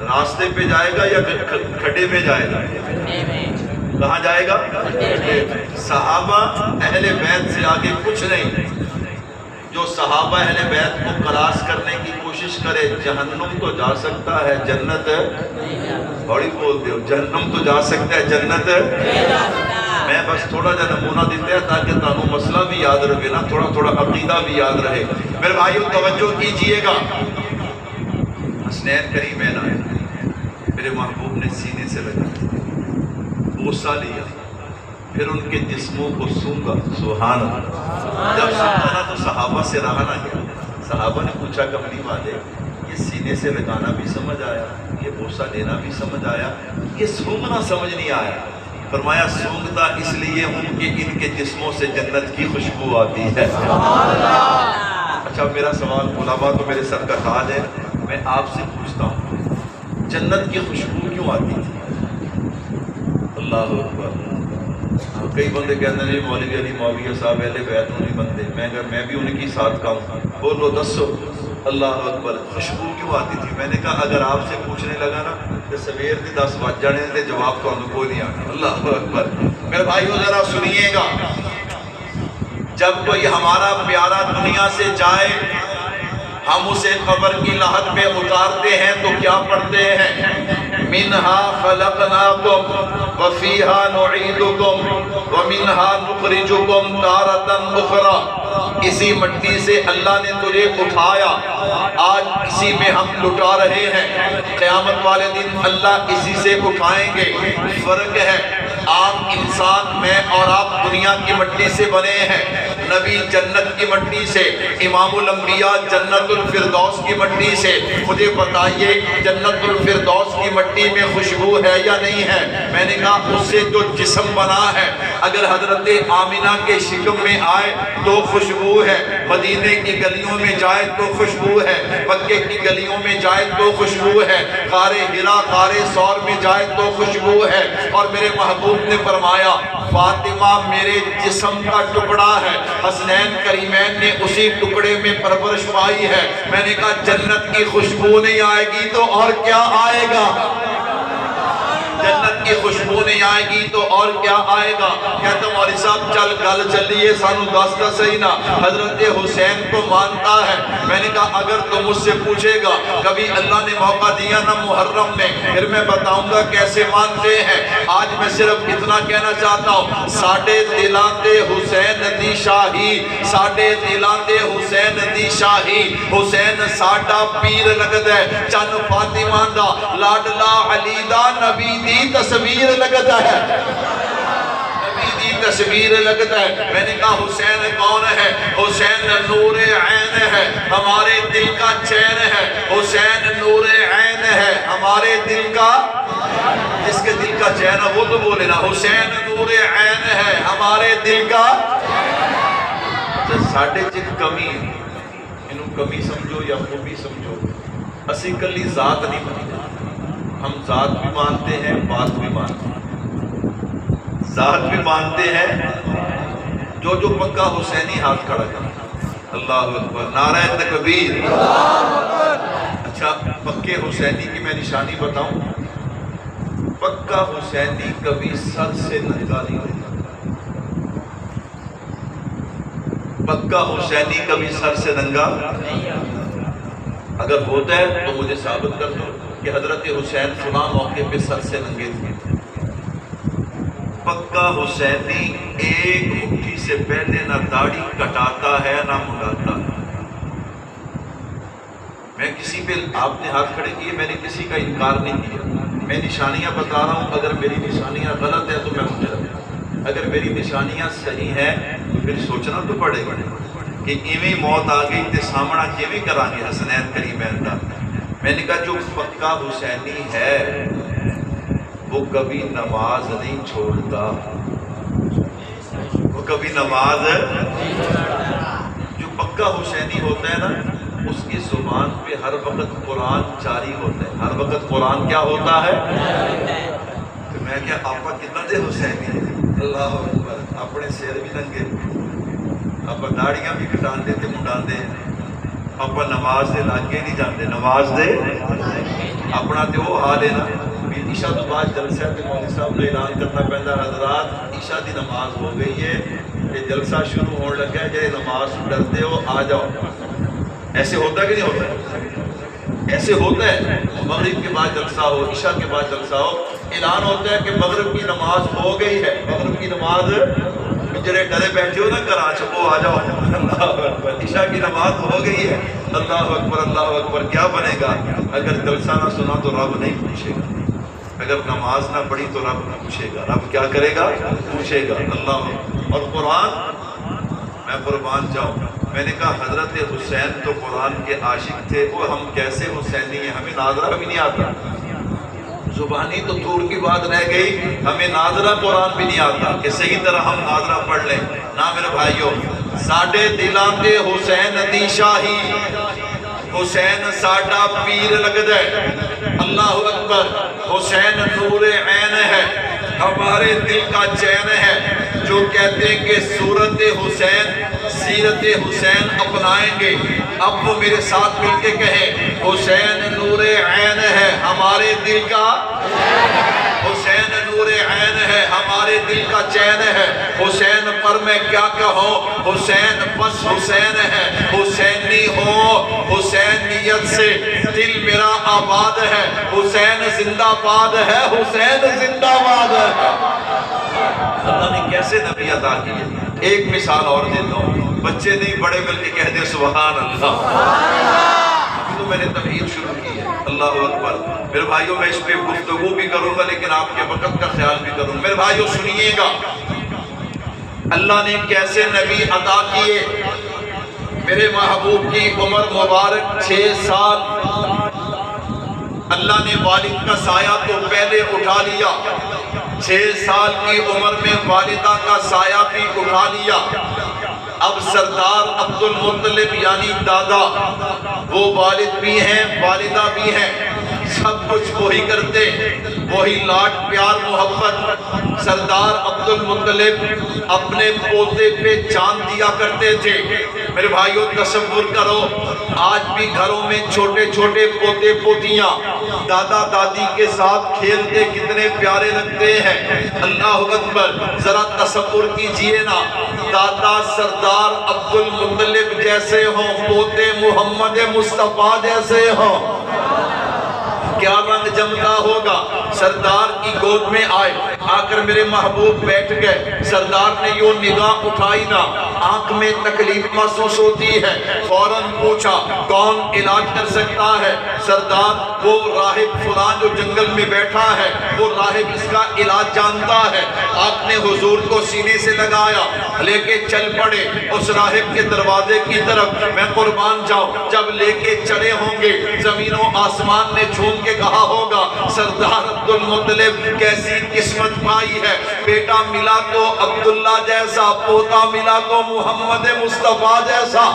راستے پہ جائے گا یا کھڈے میں جائے گا؟ کہاں جائے گا؟ صحابہ اہل بیت سے آگے کچھ نہیں۔ جو صحابہ اہل بیت کو کراس کرنے کی کوشش کرے جہنم تو جا سکتا ہے، جنت بڑی بولتے ہو، جہنم تو جا سکتا ہے، جنت میں بس تھوڑا جا نمونہ دیتے ہیں تاکہ تانوں مسئلہ بھی یاد رہے نا، تھوڑا عقیدہ بھی یاد رہے۔ میرے بھائیوں توجہ کیجئے گا، حسنین کریمین آئے، میرے محبوب نے سینے سے لگا، بوسہ لیا، پھر ان کے جسموں کو سونگا، سبحان اللہ۔ جب سونگا نا تو صحابہ سے رہا نہ گیا، صحابہ نے پوچھا کملی والے یہ سینے سے لگانا بھی سمجھ آیا، یہ بوسہ لینا بھی سمجھ آیا، یہ سونگنا سمجھ نہیں آیا؟ فرمایا سونگتا اس لیے ہوں کہ ان کے جسموں سے جنت کی خوشبو آتی ہے۔ اچھا میرا سوال، علماء تو میرے سر کا تاج ہے، میں آپ سے پوچھتا ہوں جنت کی خوشبو کیوں آتی تھی؟ اللہ اکبر. کئی بندے کہتے ہیں مولوی علی معاویہ صاحب اہل بیت نہیں بنتے. میں کہا میں بھی ان کی ساتھ کا ہوں. بولو دسو. اللہ اکبر. خوشبو کیوں آتی تھی؟ میں نے کہا اگر آپ سے پوچھنے لگا نا کہ سویر کے 10 بج جانے تھے جواب تو ہم کو نہیں آنا. اللہ اکبر. میرے بھائیو ذرا سنیے گا، جب کوئی ہمارا پیارا دنیا سے جائے ہم اسے قبر کی لحد پہ اتارتے ہیں تو کیا پڑھتے ہیں؟ منہا خلقناکم وفیہا نعیدکم ومنہا نخرجکم تارۃ اخری. اسی مٹی سے اللہ نے تجھے اٹھایا، آج اسی میں ہم لٹا رہے ہیں، قیامت والے دن اللہ اسی سے اٹھائیں گے. فرق ہے، آپ انسان میں اور آپ دنیا کی مٹی سے بنے ہیں، نبی جنت کی مٹی سے، امام الانبیاء جنت الفردوس کی مٹی سے. مجھے بتائیے جنت الفردوس کی مٹی میں خوشبو ہے یا نہیں ہے؟ میں نے کہا اس سے جو جسم بنا ہے، اگر حضرت آمنہ کے شکم میں آئے تو خوشبو ہے، مدینے کی گلیوں میں جائے تو خوشبو ہے، مکے کی گلیوں میں جائے تو خوشبو ہے، غار حرا غار ثور میں جائے تو خوشبو ہے. اور میرے محبوب نے فرمایا فاطمہ میرے جسم کا ٹکڑا ہے، حسنین کریمین نے اسی ٹکڑے میں پرورش پائی ہے. میں نے کہا جنت کی خوشبو نہیں آئے گی تو اور کیا آئے گا؟ جنت کی خوشبو نہیں آئے گی تو اور کیا آئے گا؟ کہتا مولوی صاحب چل گل چلیے سانو دستا صحیح نا، حضرت حسین کو مانتا ہے؟ میں نے کہا اگر تو مجھ سے پوچھے گا کبھی اللہ نے موقع دیا نا محرم میں، پھر میں بتاؤں گا کیسے مانتے ہیں. آج میں صرف اتنا کہنا چاہتا ہوں، ساڈے دلاں تے حسین دی شاہی، ساڈے دلاں تے حسین دی شاہی. حسین ساڈا پیر لگدا ہے، چن فاطمہ دا لاڈلا علی دا نبی دی تصویر لگتا ہے، نبی دی تصویر لگتا ہے. میں نے کہا حسین کون ہے؟ حسین نور عین ہے، ہمارے دل کا چین ہے. حسین نور عین ہے، ہمارے دل کا، جس کے دل کا چین ہے وہ تو بولے نا حسین نور عین ہے، ہمارے دل کا. ساڑھے چک کمی، انہوں کمی سمجھو یا خوبی سمجھو، اسی کلی ذات نہیں بنی. ہم ذات بھی مانتے ہیں، بات بھی مانتے ہیں. ذات بھی مانتے ہیں. جو پکا حسینی ہاتھ کھڑا کرے. اللہ اکبر. نعرہ تکبیر. اچھا پکے حسینی کی میں نشانی بتاؤں. پکا حسینی کبھی سر سے ننگا نہیں ہوتا. پکا حسینی کبھی سر سے ننگا اگر ہوتا ہے تو مجھے ثابت کر دو کہ حضرت حسین فلاں موقع پہ سر سے ننگے تھے. پکا حسینی ایک مٹھی سے پہلے نہ داڑھی کٹاتا ہے نہ مڈاتا ہے. میں کسی پہ آپ نے ہاتھ کھڑے کیے، میں نے کسی کا انکار نہیں کیا. میں نشانیاں بتا رہا ہوں، اگر میری نشانیاں غلط ہیں تو میں مجرم، اگر میری نشانیاں صحیح ہیں تو پھر سوچنا تو پڑے گا کہ ایویں موت آ گئی تے سامنا کیویں کریں گے حسنین کریمین دا. میں نے کہا جو پکا حسینی ہے وہ کبھی نماز نہیں چھوڑتا، وہ کبھی نماز. جو پکا حسینی ہوتا ہے نا اس کی زبان پہ ہر وقت قرآن جاری ہوتا ہے. ہر وقت قرآن کیا ہوتا ہے؟ تو میں کیا آپ کتنا دے حسینی. اللہ اکبر. اپنے سیر بھی ننگے، آپ داڑیاں بھی کٹان دیتے منڈان دے، آپ نماز دے لاگے نہیں جاندے. نماز دے اپنا تے وہ حال ہے نا بھی عشاء تو بعد جلسہ تے مولوی صاحب نے اعلان کرنا پہندا حضرات عشاء دی نماز ہو گئی ہے، یہ جلسہ شروع ہونے لگا ہے، جے نماز ڈرتے ہو آ جاؤ. ایسے ہوتا ہے کہ نہیں ہوتا؟ ایسے ہوتا ہے. مغرب کے بعد جلسہ ہو، عشاء کے بعد جلسہ ہو، اعلان ہوتا ہے کہ مغرب کی نماز ہو گئی ہے. مغرب کی نماز جڑے ڈرے بیٹھے ہو نا کراچ وہ آ جاؤ. اللہ اکبر. عشاء کی نماز ہو گئی ہے. اللہ اکبر. اللہ اکبر. کیا بنے گا؟ اگر جلسہ نہ سنا تو رب نہیں پوچھے گا، اگر نماز نہ پڑھی تو رب نہ پوچھے گا. رب کیا کرے گا؟ پوچھے گا. اللہ. اور قرآن میں قربان جاؤں، میں نے کہا حضرت حسین تو قرآن کے عاشق تھے، وہ ہم کیسے حسینی ہیں؟ ہمیں ناظرہ بھی نہیں آتا. زبانی تو دور کی بات رہ گئی، ہمیں ناظرہ قرآن بھی نہیں آتا کہ صحیح طرح ہم ناظرہ پڑھ لیں. نہ میرے بھائیوں، ساڈے دلاں تے حسین دی شاہی، حسین ساڈا پیر لگدا ہے. اللہ اکبر. حسین نور عین ہے. ہمارے دل کا چین ہے، جو کہتے ہیں کہ صورت حسین سیرت حسین اپنائیں گے۔ اب وہ میرے ساتھ مل کے کہیں، حسین نور عین ہے ہمارے دل کا، حسین نور عین ہے ہمارے دل کا چین ہے۔ حسین پر میں کیا کہوں، حسین بس حسین ہے، حسینی ہو حسینیت سے دل میرا آباد ہے، حسین زندہ باد ہے، حسین زندہ باد ہے۔ اللہ نے کیسے نبی عطا کیے، ایک مثال اور دیتا ہوں، بچے نہیں بڑے مل کے کہہ دیں سبحان اللہ۔ تو میں نے تمہید شروع کی ہے، اللہ اکبر۔ میرے بھائیوں میں اس پہ گفتگو بھی کروں گا لیکن آپ کے وقت کا خیال بھی کروں گا۔ میرے بھائیوں سنیے گا، اللہ نے کیسے نبی عطا کیے۔ میرے محبوب کی عمر مبارک 6 سال، اللہ نے والد کا سایہ تو پہلے اٹھا لیا، 6 سال کی عمر میں والدہ کا سایہ بھی اٹھا لیا۔ اب سردار عبد المطلب یعنی دادا، وہ والد بھی ہیں والدہ بھی ہیں، سب کچھ وہی کرتے، وہی لاڈ پیار محبت۔ سردار عبد المطلب اپنے پوتے پہ جان دیا کرتے تھے۔ میرے بھائیوں تصور کرو، آج بھی گھروں میں چھوٹے چھوٹے پوتے پوتیاں دادا دادی کے ساتھ کھیلتے کتنے پیارے لگتے ہیں۔ اللہ اکبر، ذرا تصور کیجئے نا، دادا سردار عبد المطلب جیسے ہوں، پوتے محمد مصطفیٰ جیسے ہوں، کیا رنگ جمتا ہوگا۔ سردار کی گود میں آئے، آ کر میرے محبوب بیٹھ گئے۔ سردار نے یوں نگاہ اٹھائی نا، آنکھ میں تکلیف محسوس ہوتی ہے، فوراً پوچھا کون علاج کر سکتا ہے۔ سردار، وہ راہب فلان جو جنگل میں بیٹھا ہے، وہ راہب اس کا علاج جانتا ہے۔ آپ نے حضور کو سینے سے لگایا، لے کے چل پڑے اس راہب کے دروازے کی طرف۔ میں قربان جاؤں، جب لے کے چلے ہوں گے، زمین و آسمان نے جھوم کے کہا ہوگا سردار عبد المطلب کیسی قسمت پائی ہے، بیٹا ملا تو عبداللہ جیسا، پوتا ملا تو محمد مصطفیٰ جیسا۔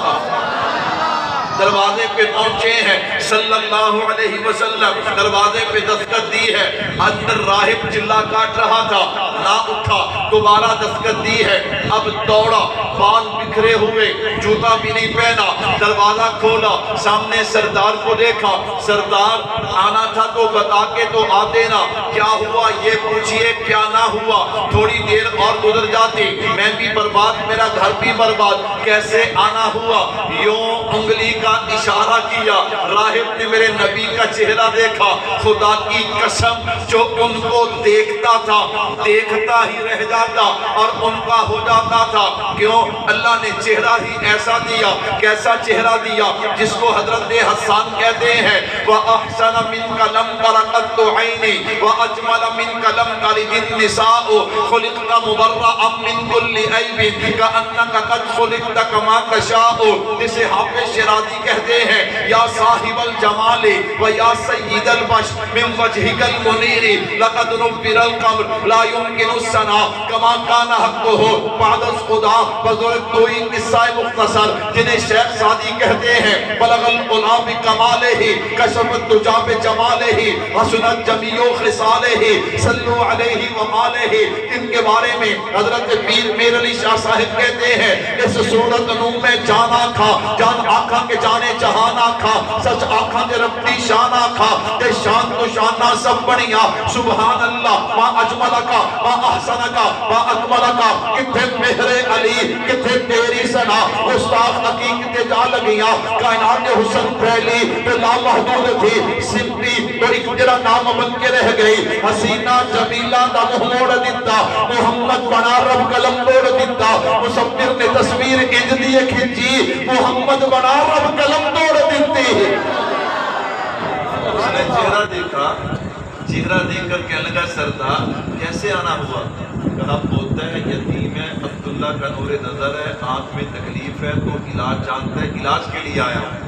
دروازے پہ پہنچے ہیں صلی اللہ علیہ وسلم، دروازے پہ دستک دی ہے، اندر راہب چلا کاٹ رہا تھا، نہ اٹھا، دوبارہ دستک دی ہے، اب دوڑا، بال بکھرے ہوئے، جوتا بھی نہیں پہنا، دروازہ کھولا، سامنے سردار کو دیکھا۔ سردار، آنا تھا تو بتا کے تو آتے نا، کیا ہوا یہ پوچھئے، کیا نہ ہوا، تھوڑی دیر اور گزر جاتی، میں بھی برباد، میرا گھر بھی برباد، کیسے آنا ہوا۔ یوں انگلی کا اشارہ کیا، راہب نے میرے نبی کا چہرہ دیکھا، خدا کی قسم جو ان کو دیکھتا تھا دیکھتا ہی رہ جاتا اور ان کا ہو جاتا تھا۔ کیوں؟ اللہ نے چہرہ ہی ایسا دیا۔ کیسا چہرہ دیا؟ جس کو حضرت حسان کہتے ہیں وَأَحْسَنَ مِنْكَ لَمْ تَرَ قَطُّ عَيْنِي وَأَجْمَلَ مِنْكَ لَمْ تَلِدِ النِّسَاءُ خُلِقْتَ مُبَرَّأً مِنْ كُلِّ عَيْبٍ كَأَنَّكَ قَدْ خُلِقْتَ كَمَا تَشَاءُ۔ جسے حافظ شیرازی کہتے ہیں یا صاحب الجمال و یا سید البشر من وجهك المنیر لقد نور القمر لا يمكن السنا كما كان حقه بعد خدا۔ بزرگ کوئی قصہ مختصر جنہیں شیخ سعدی کہتے ہیں بلغ العلا بکمالہ کشف الدجا بجمالہ حسنت جمیع خصالہ صلو علیہ وآلہ۔ ان کے بارے میں حضرت پیر میر علی شاہ صاحب کہتے ہیں اس صورت نو میں جان آکھا، جان آکھا کے جانے جہان آکھا، سچ آکھا دے ربی شان آکھا، دے شان تو شانہ سب بڑھیا۔ سبحان اللہ، ما اجملکا ما احسنکا ما اکملکا، کتھے مہر علی کتھے تیری سنا، گستاخ حقیقت جا لگیاں، کائنات حسن پھیلی تو لامحدود تھی، سمتی تو ایک تیرا نام بن کے رہ گئی، حسینہ جمیلہ دا محمود دیتا، محمد بنا رب قلم توڑ دیتا، مصور نے تصویر انج دیئے کھنچی، محمد بنا رب قلم توڑ دیتی۔ اس نے چہرہ دیکھا، چہرہ دیکھ کر کہنے لگا سردار کیسے آنا ہوا؟ کہا پوتا ہے، یتیم ہے، عبداللہ کا نور نظر ہے، آنکھ میں تکلیف ہے تو علاج جانتا ہے، علاج کے لیے آیا ہوں۔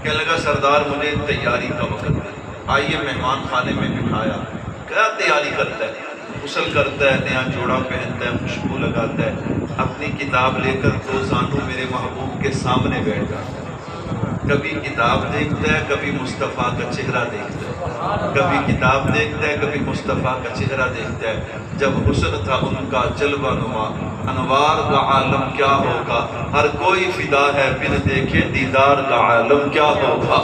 کہنے لگا سردار مجھے تیاری کا وقت ہے، آئیے مہمان خانے میں بٹھایا۔ کیا تیاری کرتا ہے؟ غسل کرتا ہے، نیا جوڑا پہنتا ہے، خوشبو لگاتا ہے، اپنی کتاب لے کر دو زانو میرے محبوب کے سامنے بیٹھ جاتا ہے۔ کبھی کتاب دیکھتا ہے، کبھی مصطفیٰ کا چہرہ دیکھتا ہے، کبھی کتاب دیکھتا ہے، کبھی مصطفیٰ کا چہرہ دیکھتا ہے۔ جب حسن تھا ان کا جلوہ نما، انوار کا عالم کیا ہوگا، ہر کوئی فدا ہے بن دیکھے دیدار کا عالم کیا ہوگا۔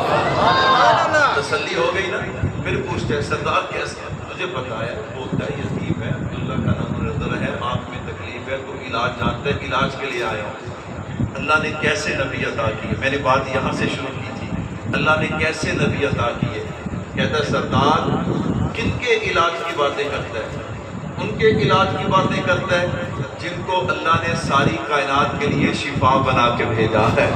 تسلی ہو گئی نا؟ پھر پوچھتے ہیں سردار کیسا؟ مجھے بتایا، بولتا ہے یتیم ہے، اللہ کا نام نظر ہے، آنکھ میں تکلیف ہے، تو علاج جانتا ہے، علاج کے لیے آیا ہوں۔ اللہ نے کیسے نبی عطا کیے؟ میں نے بات یہاں سے شروع کی تھی، اللہ نے کیسے نبی عطا کیے؟ کہتا ہے سردار کن کے علاج کی باتیں کرتا ہے؟ ان کے علاج کی باتیں کرتا ہے جن کو اللہ نے ساری کائنات کے لیے شفا بنا کے بھیجا ہے۔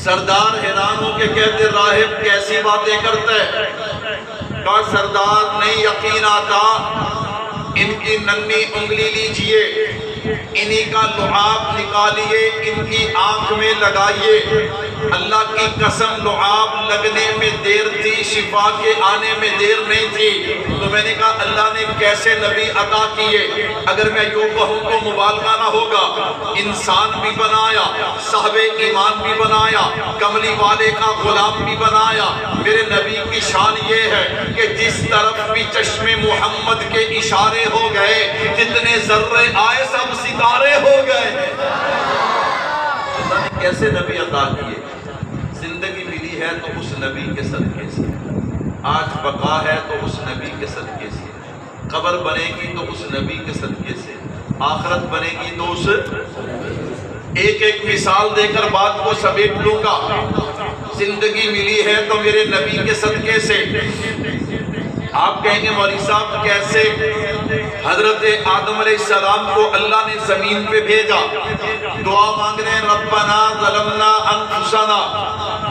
سردار حیران ہو کے کہتے راہب کیسی باتیں کرتا ہے؟ کہا سردار نہیں یقین آتا، ان کی ننھی انگلی لیجئے، انہی کا لعاب نکالیے، ان کی آنکھ میں لگائیے۔ اللہ کی قسم لعاب لگنے میں دیر تھی، شفا کے آنے میں دیر نہیں تھی۔ تو میں نے کہا اللہ نے کیسے نبی عطا کیے؟ اگر میں یوں کہوں تو مبالغہ نہ ہوگا۔ انسان بھی بنایا، صاحب ایمان بھی بنایا، کملی والے کا غلام بھی بنایا۔ میرے نبی کی شان یہ ہے کہ جس طرف بھی چشم محمد کے اشارے ہو گئے، جتنے ذرے آئے سب ستارے ہو گئے۔ اللہ نے کیسے نبی عطا کیے؟ زندگی ملی ہے تو اس نبی کے صدقے سے، آج بقا ہے تو اس نبی کے صدقے سے، قبر بنے گی تو اس نبی کے صدقے سے، آخرت بنے گی تو اس ایک ایک مثال دے کر بات کو سمیٹ لوں گا۔ زندگی ملی ہے تو میرے نبی کے صدقے سے۔ آپ کہیں گے مولوی صاحب کیسے؟ حضرت آدم علیہ السلام کو اللہ نے زمین پہ بھیجا، دعا مانگ رہے ہیں ربنا ظلمنا انفسنا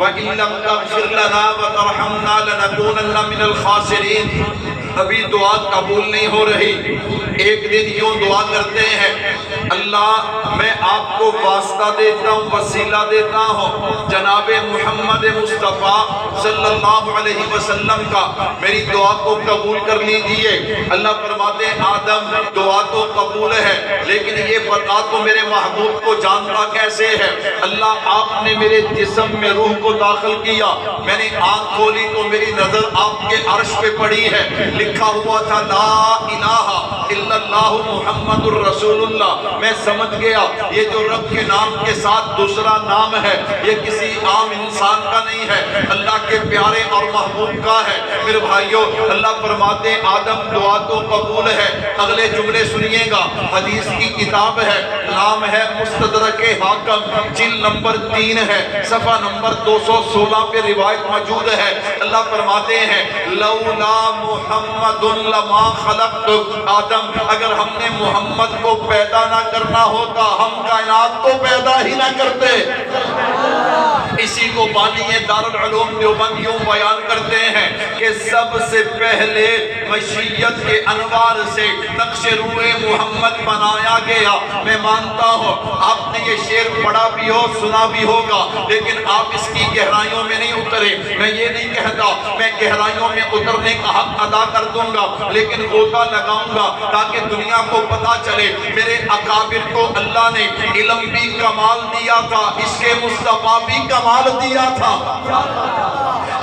وَإِن لَمْ تَغْفِرْ لَنَا وَتَرْحَمْنَا لَنَكُونَنَّ مِنَ الْخَاسِرِينَ۔ ابھی دعا قبول نہیں ہو رہی۔ ایک دن یوں دعا کرتے ہیں اللہ میں آپ کو واسطہ دیتا ہوں، وسیلہ دیتا ہوں جناب محمد مصطفیٰ صلی اللہ علیہ وسلم کا، میری دعا کو قبول کر لیجئے۔ اللہ فرماتے ہیں آدم دعا تو قبول ہے لیکن یہ بتا تو میرے محبوب کو جانتا کیسے ہے؟ اللہ آپ نے میرے جسم میں روح کو داخل کیا، میں نے آنکھ کھولی تو میری نظر آپ کے عرش پہ پڑی ہے، لکھا ہوا تھا لا الہ الا اللہ محمد الرسول اللہ۔ میں سمجھ گیا یہ جو رب کے نام کے ساتھ دوسرا نام ہے یہ کسی عام انسان کا نہیں ہے، اللہ کے پیارے اور محبوب کا ہے۔ میرے بھائیوں اللہ فرماتے ہیں آدم دعا تو قبول ہے، اگلے جملے سنیے گا، حدیث کی کتاب ہے، نام ہے مستدرک حاکم، جلد نمبر 3 ہے، صفحہ نمبر 216 پہ روایت موجود ہے۔ اللہ فرماتے ہیں لولا محمد لما خلقت آدم، اگر ہم نے محمد کو پیدا نہ کرنا ہوتا ہم کائنات کو پیدا ہی نہ کرتے۔ اسی کو بانی دارالعلوم دیوبند یوں بیان کرتے ہیں کہ سب سے پہلے مشیت کے انوار سے نقش روح محمد بنایا گیا۔ میں مانتا ہوں آپ نے یہ شعر پڑھا بھی ہو سنا بھی ہوگا لیکن آپ اس کی گہرائیوں میں نہیں اترے۔ میں یہ نہیں کہتا میں گہرائیوں میں اترنے کا حق ادا کر دوں گا لیکن غوطہ لگاؤں گا تاکہ دنیا کو پتا چلے میرے اکابر کو اللہ نے علم بھی کمال دیا تھا، اس کے مصطفیٰ بھی کمال دیا تھا۔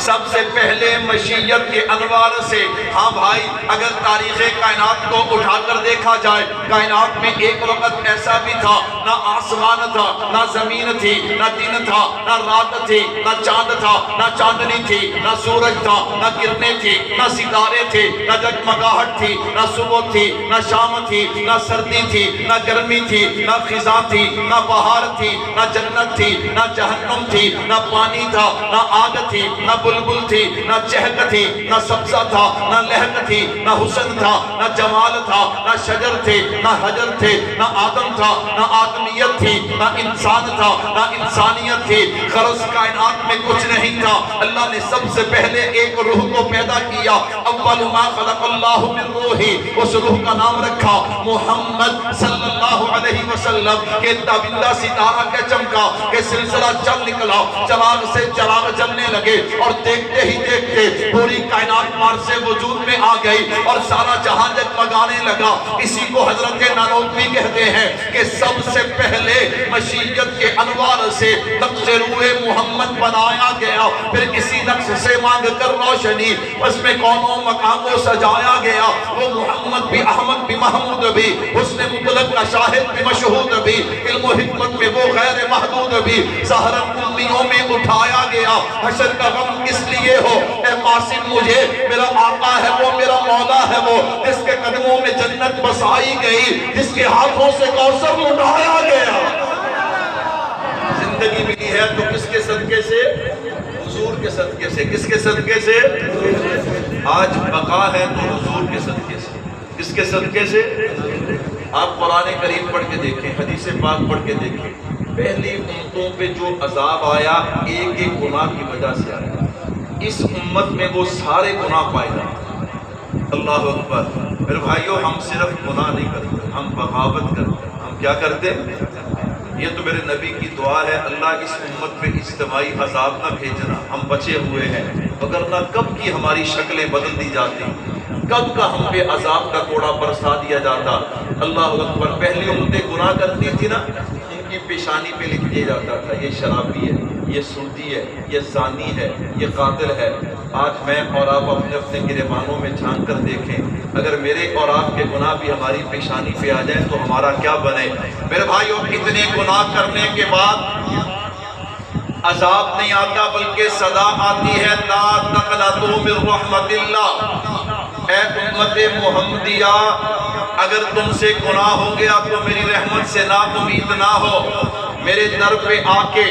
سب سے پہلے مشیت کے انوار سے، ہاں بھائی اگر تاریخ کائنات کو اٹھا کر دیکھا جائے کائنات میں ایک وقت ایسا بھی تھا نہ آسمان تھا نہ زمین تھی نہ دن تھا نہ رات تھی نہ چاند تھا نہ چاندنی تھی نہ سورج تھا نہ کرنیں تھی نہ ستارے تھے نہ جگمگاہٹ تھی نہ صبح تھی نہ شام تھی نہ سردی تھی نہ گرمی تھی نہ خزاں تھی نہ بہار تھی نہ جنت تھی نہ جہنم تھی نہ پانی تھا نہ آگ تھی نہ بلبل تھی نہ چہک تھی نہ سبزہ تھا نہ لہک تھی نہ حسن تھا نہ جمال تھا نہ شجر تھے نہ حجر تھے نہ آدم تھا نہ آدمیت تھی نہ انسان تھا نہ انسانیت تھی۔ غرض کائنات میں کچھ نہیں تھا، اللہ نے سب سے پہلے ایک روح کو پیدا کیا، اول ما خلق اللہ من روحی، اس روح کا نام رکھا محمد صلی اللہ علیہ وسلم۔ کہ تابندہ ستارہ کے چمکا کہ سلسلہ چل نکلا، چراغ سے چراغ جلنے لگے اور دیکھتے ہی دیکھتے پوری کائنات مار سے وجود میں آ گئی اور سارا جہان جگمگانے لگا۔ اسی کو حضرت نانوتوی کہتے ہیں کہ سب سے پہلے مشیت کے انوار سے نقش روح محمد بنایا گیا، پھر اسی نقش سے مانگ کر روشنی اس میں کونوں مقام کو سجایا گیا۔ وہ محمد بھی، احمد بھی، محمود بھی، حسن مطلق کا شاہد بھی، مشہود بھی، علم و حکمت میں وہ غیر محدود بھی، ظاہراً امیوں میں اٹھایا گیا۔ حشر کا غم اس لیے ہو اے قاسم مجھے میرا آقا ہے وہ، میرا مولا ہے وہ، جس کے قدموں میں جنت بسائی گئی، جس کے ہاتھوں سے کوثر لٹایا گیا۔ زندگی ملی ہے تو کس کے صدقے سے؟ حضور کے صدقے سے۔ کس کے صدقے سے؟ آج بقا ہے تو حضور کے صدقے سے۔ کس کے صدقے سے؟ آپ قرآن کریم پڑھ کے دیکھیں، حدیث پاک پڑھ کے دیکھیں، پہلی امتوں پہ جو عذاب آیا ایک ایک گناہ کی وجہ سے آیا، اس امت میں وہ سارے گناہ پائے جاتے۔ اللہ اکبر۔ میرے بھائیو، ہم صرف گناہ نہیں کرتے، ہم بغاوت کرتے ہیں۔ ہم کیا کرتے ہیں؟ یہ تو میرے نبی کی دعا ہے، اللہ اس امت پہ اجتماعی عذاب نہ بھیجنا، ہم بچے ہوئے ہیں، وگرنہ کب کی ہماری شکلیں بدل دی جاتی، کب کا ہم پہ عذاب کا کوڑا برسا دیا جاتا۔ اللہ اکبر۔ پہلی امتیں گناہ کرتی تھی نا، ان کی پیشانی پہ لکھ دیا جاتا تھا یہ شرابی ہے، یہ سودی ہے، یہ زانی ہے، یہ قاتل ہے۔ آج میں اور آپ اپنے اپنے گریبانوں میں جھانک کر دیکھیں، اگر میرے اور آپ کے گناہ بھی ہماری پیشانی پہ آ جائیں تو ہمارا کیا بنے؟ میرے بھائیو، اتنے گناہ کرنے کے بعد عذاب نہیں آتا بلکہ صدا آتی ہے، لا تقنطوا من رحمت اللہ۔ اے امت محمدیہ، اگر تم سے گناہ ہو گیا تو میری رحمت سے نا امید نہ ہو۔ میرے در پہ آ کے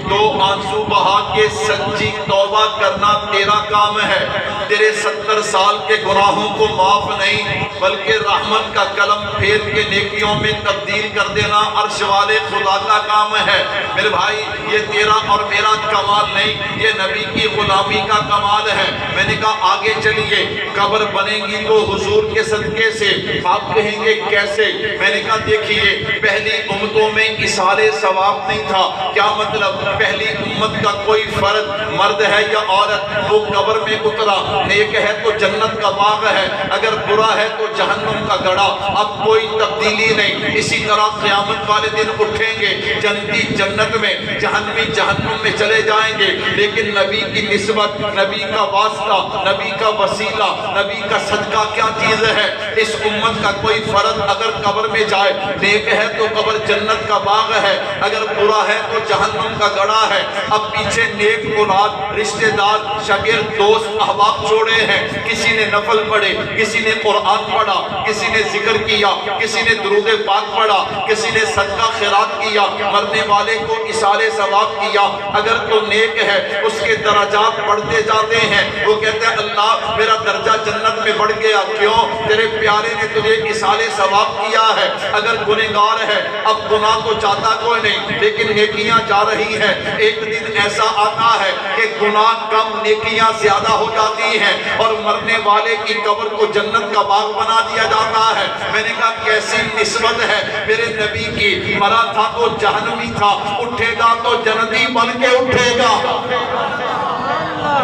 دو آنسو بہا کے سچی توبہ کرنا تیرا کام ہے۔ تیرے 70 سال کے گناہوں کو معاف نہیں بلکہ رحمت کا قلم پھیر کے نیکیوں میں تبدیل کر دینا عرش والے خدا کا کام ہے۔ میرے بھائی، یہ تیرا اور میرا کمال نہیں، یہ نبی کی غلامی کا کمال ہے۔ میں نے کہا آگے چلیے، قبر بنے گی تو حضور کے صدقے سے۔ آپ کہیں گے کیسے؟ میں نے کہا دیکھیے، پہلی امتوں میں اصال ثواب نہیں تھا۔ کیا مطلب؟ پہلی امت کا کوئی فرد، مرد ہے یا عورت، وہ قبر میں اترا، نیک ہے تو جنت کا باغ ہے، اگر برا ہے تو جہنم کا گڑھا، اب کوئی تبدیلی نہیں۔ اسی طرح قیامت والے دن اٹھیں گے، جنتی جنت میں، جہنمی جہنم میں چلے جائیں گے، لیکن نبی کی نسبت، نبی کا واسطہ، نبی کا وسیلہ، نبی کا صدقہ کیا چیز ہے؟ اس امت کا کوئی فرد اگر قبر میں جائے، نیک ہے تو قبر جنت کا باغ ہے، اگر برا ہے تو جہنم کا گڑھا ہے۔ اب پیچھے نیک اولاد، رشتہ دار، شاگرد، دوست، احباب چھوڑے ہیں، کسی نے نفل پڑھے، کسی نے قرآن پڑھا، کسی نے ذکر کیا، کسی نے درود پاک پڑھا، کسی نے صدقہ خیرات کیا، مرنے والے کو اصال ثواب کیا۔ اگر تو نیک ہے، اس کے درجات بڑھتے جاتے ہیں، وہ کہتے ہیں اللہ میرا درجہ جنت میں بڑھ گیا، کیوں؟ تیرے پیارے نے تجھے اصال ثواب کیا ہے۔ اگر گنہگار ہے، اب گناہ کو چاہتا کوئی نہیں، لیکن نیکیاں جا رہی ہیں، ایک دن ایسا آتا ہے کہ گناہ کم، نیکیاں زیادہ ہو جاتی ہیں اور مرنے والے کی قبر کو جنت کا باغ بنا دیا جاتا ہے۔ میں نے کہا کیسی نسبت ہے میرے نبی کی، مرا تھا تو جہنمی تھا، اٹھے گا تو جنتی بن کے اٹھے گا۔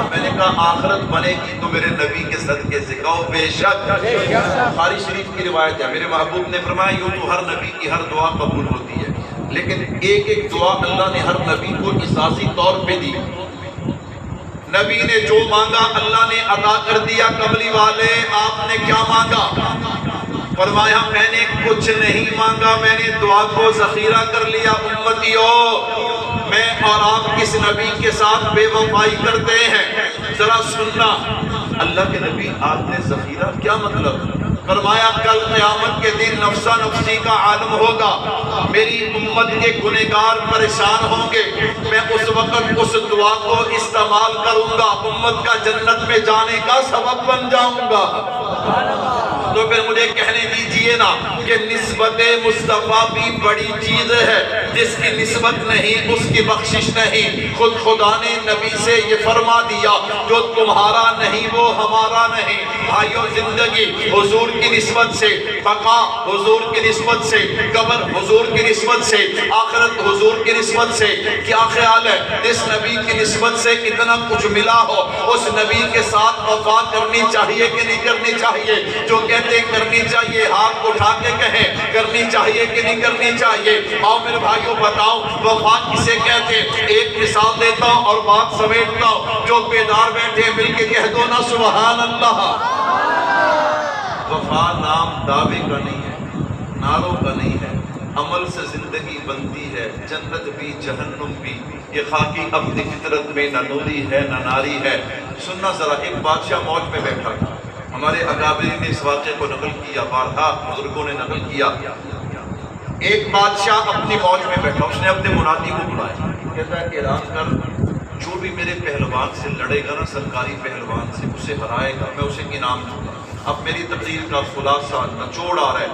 میں نے کہا آخرت بنے گی تو میرے نبی کے صدقے سے، کہو بے شک۔ بخاری شریف کی روایت ہے، میرے محبوب نے فرمایا یوں تو ہر نبی کی ہر دعا قبول ہوتی ہے، لیکن ایک ایک دعا اللہ نے ہر نبی کو اساسی طور پہ دی۔ نبی نے جو مانگا اللہ نے عطا کر دیا۔ قبلی والے آپ نے کیا مانگا؟ فرمایا میں نے کچھ نہیں مانگا، میں نے دعا کو ذخیرہ کر لیا۔ امتیو، میں اور آپ کس نبی کے ساتھ بے وفائی کرتے ہیں؟ ذرا سننا، اللہ کے نبی آپ نے ذخیرہ، کیا مطلب؟ فرمایا کل قیامت کے دن نفسا نفسی کا عالم ہوگا، میری امت کے گنہگار پریشان ہوں گے، میں اس وقت اس دعا کو استعمال کروں گا، امت کا جنت میں جانے کا سبب بن جاؤں گا۔ تو پھر مجھے کہنے دیجئے نا کہ نسبت مصطفیٰ بھی بڑی چیز ہے، جس کی نسبت نہیں اس کی بخشش نہیں۔ خود خدا نے نبی سے یہ فرما دیا جو تمہارا نہیں وہ ہمارا نہیں۔ بھائیو، زندگی حضور کی نسبت سے، بقا حضور کی نسبت سے، قبر حضور کی نسبت سے، آخرت حضور کی نسبت سے۔ کیا خیال ہے اس نبی کی نسبت سے اتنا کچھ ملا ہو، اس نبی کے ساتھ وفا کرنی چاہیے کہ نہیں کرنی چاہیے؟ جو کہتے ہیں کرنی چاہیے ہاتھ اٹھا کے کہیں کرنی چاہیے کہ نہیں کرنی چاہیے؟ آؤ میرے بھائیوں بتاؤ وفا کسے کہتے ہیں؟ ایک مثال دیتا ہوں اور بات سمیٹتا ہوں، جو بیدار بیٹھے مل کے کہہ دو نا سبحان اللہ۔ وفا نام دعوے کا نہیں ہے، نعروں کا نہیں ہے، عمل سے زندگی بنتی ہے، جنت بھی جہنم بھی۔ یہ خاکی اپنی فطرت میں نہ نوری ہے نہ ناری ہے۔ سننا ذرا، ایک بادشاہ موج میں بیٹھا تھا، ہمارے اکابرین نے اس واقعے کو نقل کیا، بارہا بزرگوں نے نقل کیا۔ ایک بادشاہ اپنی موج میں بیٹھا، اس نے اپنے منادی کو بلایا، کہتا ہے اعلان کر جو بھی میرے پہلوان سے لڑے گا نا، سرکاری پہلوان سے، اسے ہرائے گا، میں اسے انعام دوں گا۔ اب میری تقریر کا خلاصہ نچوڑ آ رہا ہے،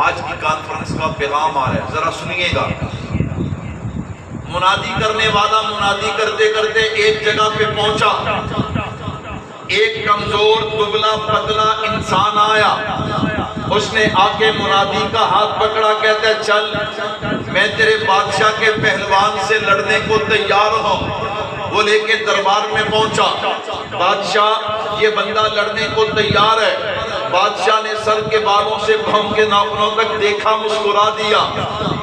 آج کی کانفرنس کا پیغام آ رہا ہے، ذرا سنیے گا۔ منادی کرنے والا منادی کرتے کرتے ایک جگہ پہ پہنچا، ایک کمزور دبلا پتلا انسان آیا، اس نے آ کے منادی کا ہاتھ پکڑا، کہتا ہے چل میں تیرے بادشاہ کے پہلوان سے لڑنے کو تیار ہوں۔ وہ لے کے دربار میں پہنچا، بادشاہ یہ بندہ لڑنے کو تیار ہے۔ بادشاہ نے سر کے بالوں سے بھم کے ناخنوں تک دیکھا، مسکرا دیا،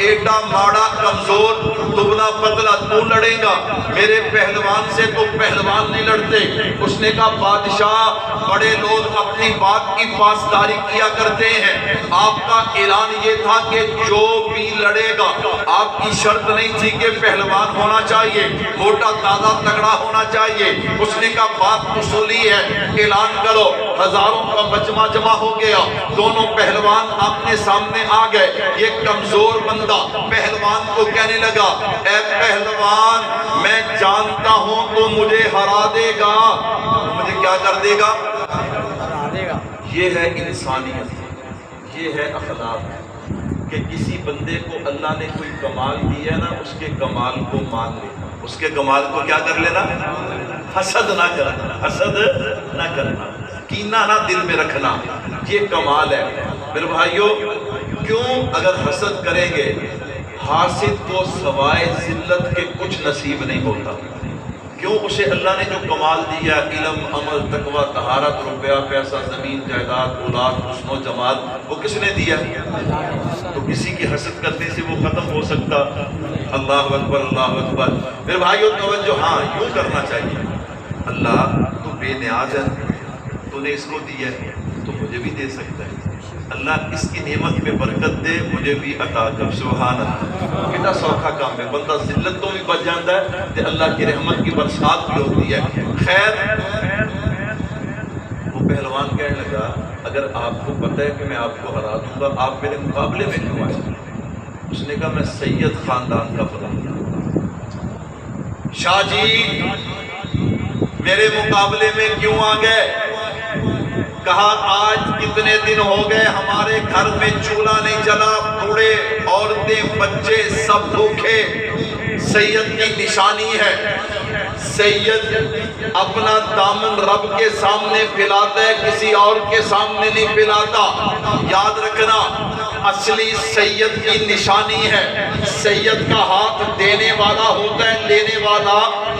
ایڈا ماڑا کمزور دبلا پتلا تو لڑے گا میرے پہلوان سے؟ تو پہلوان نہیں لڑتے۔ اس نے کہا بادشاہ بڑے لوگ اپنی بات کی پاسداری کیا کرتے ہیں، آپ کا اعلان یہ تھا کہ جو بھی لڑے گا، آپ کی شرط نہیں تھی کہ پہلوان ہونا چاہیے، موٹا تازہ تگڑا ہونا چاہیے۔ اس نے کہا بات اصولی ہے، اعلان کرو۔ ہزاروں کا مجمع جمع ہو گیا، دونوں پہلوان آمنے سامنے آ گئے۔ یہ کمزور بندہ پہلوان کو کہنے لگا اے پہلوان میں جانتا ہوں تو مجھے ہرا دے گا۔ مجھے کیا کر دے گا؟ ہرا دے گا۔ یہ ہے انسانیت، یہ ہے اخلاق، کہ کسی بندے کو اللہ نے کوئی کمال دیا نا، اس کے کمال کو مان لینا، اس کے کمال کو کیا کر لینا؟ حسد نہ کرنا، حسد نہ کرنا، کینہ نہ دل میں رکھنا، یہ کمال ہے۔ میرے بھائیو، کیوں اگر حسد کریں گے حاسد کو سوائے ذلت کے کچھ نصیب نہیں ہوتا؟ کیوں اسے اللہ نے جو کمال دیا، علم، عمل، تقوی، طہارت، روپیہ پیسہ، زمین جائیداد، اولاد، حسن و جمال، وہ کس نے دیا؟ تو کسی کی حسد کرنے سے وہ ختم ہو سکتا؟ اللہ اکبر، اللہ اکبر۔ میرے بھائیو توجہ، ہاں یوں کرنا چاہیے، اللہ تو بے نیاز ہے، تو نے اس کو دیا ہے تو مجھے بھی دے سکتا ہے، اللہ اس کی نعمت میں برکت دے، مجھے بھی عطا کر۔ سبحان اللہ، کتنا سوکھا کام ہے، بندہ ذلت تو بھی بچ جاتا ہے کہ اللہ کی رحمت کی برسات بھی ہوتی ہے۔ خیر، وہ پہلوان کہنے لگا اگر آپ کو پتہ ہے کہ میں آپ کو ہرا دوں گا، آپ میرے مقابلے میں کیوں آئے؟ اس نے کہا میں سید خاندان کا فلاں، شاہ جی میرے مقابلے میں کیوں آ گئے؟ کہا آج کتنے دن ہو گئے ہمارے گھر میں چولہا نہیں جلا، بوڑھے عورتیں بچے سب بھوکے۔ سید کی نشانی ہے، سید اپنا دامن رب کے سامنے پھیلاتا ہے، کسی اور کے سامنے نہیں پھیلاتا۔ یاد رکھنا، اصلی سید کی نشانی ہے، سید کا ہاتھ دینے والا ہوتا ہے، لینے والا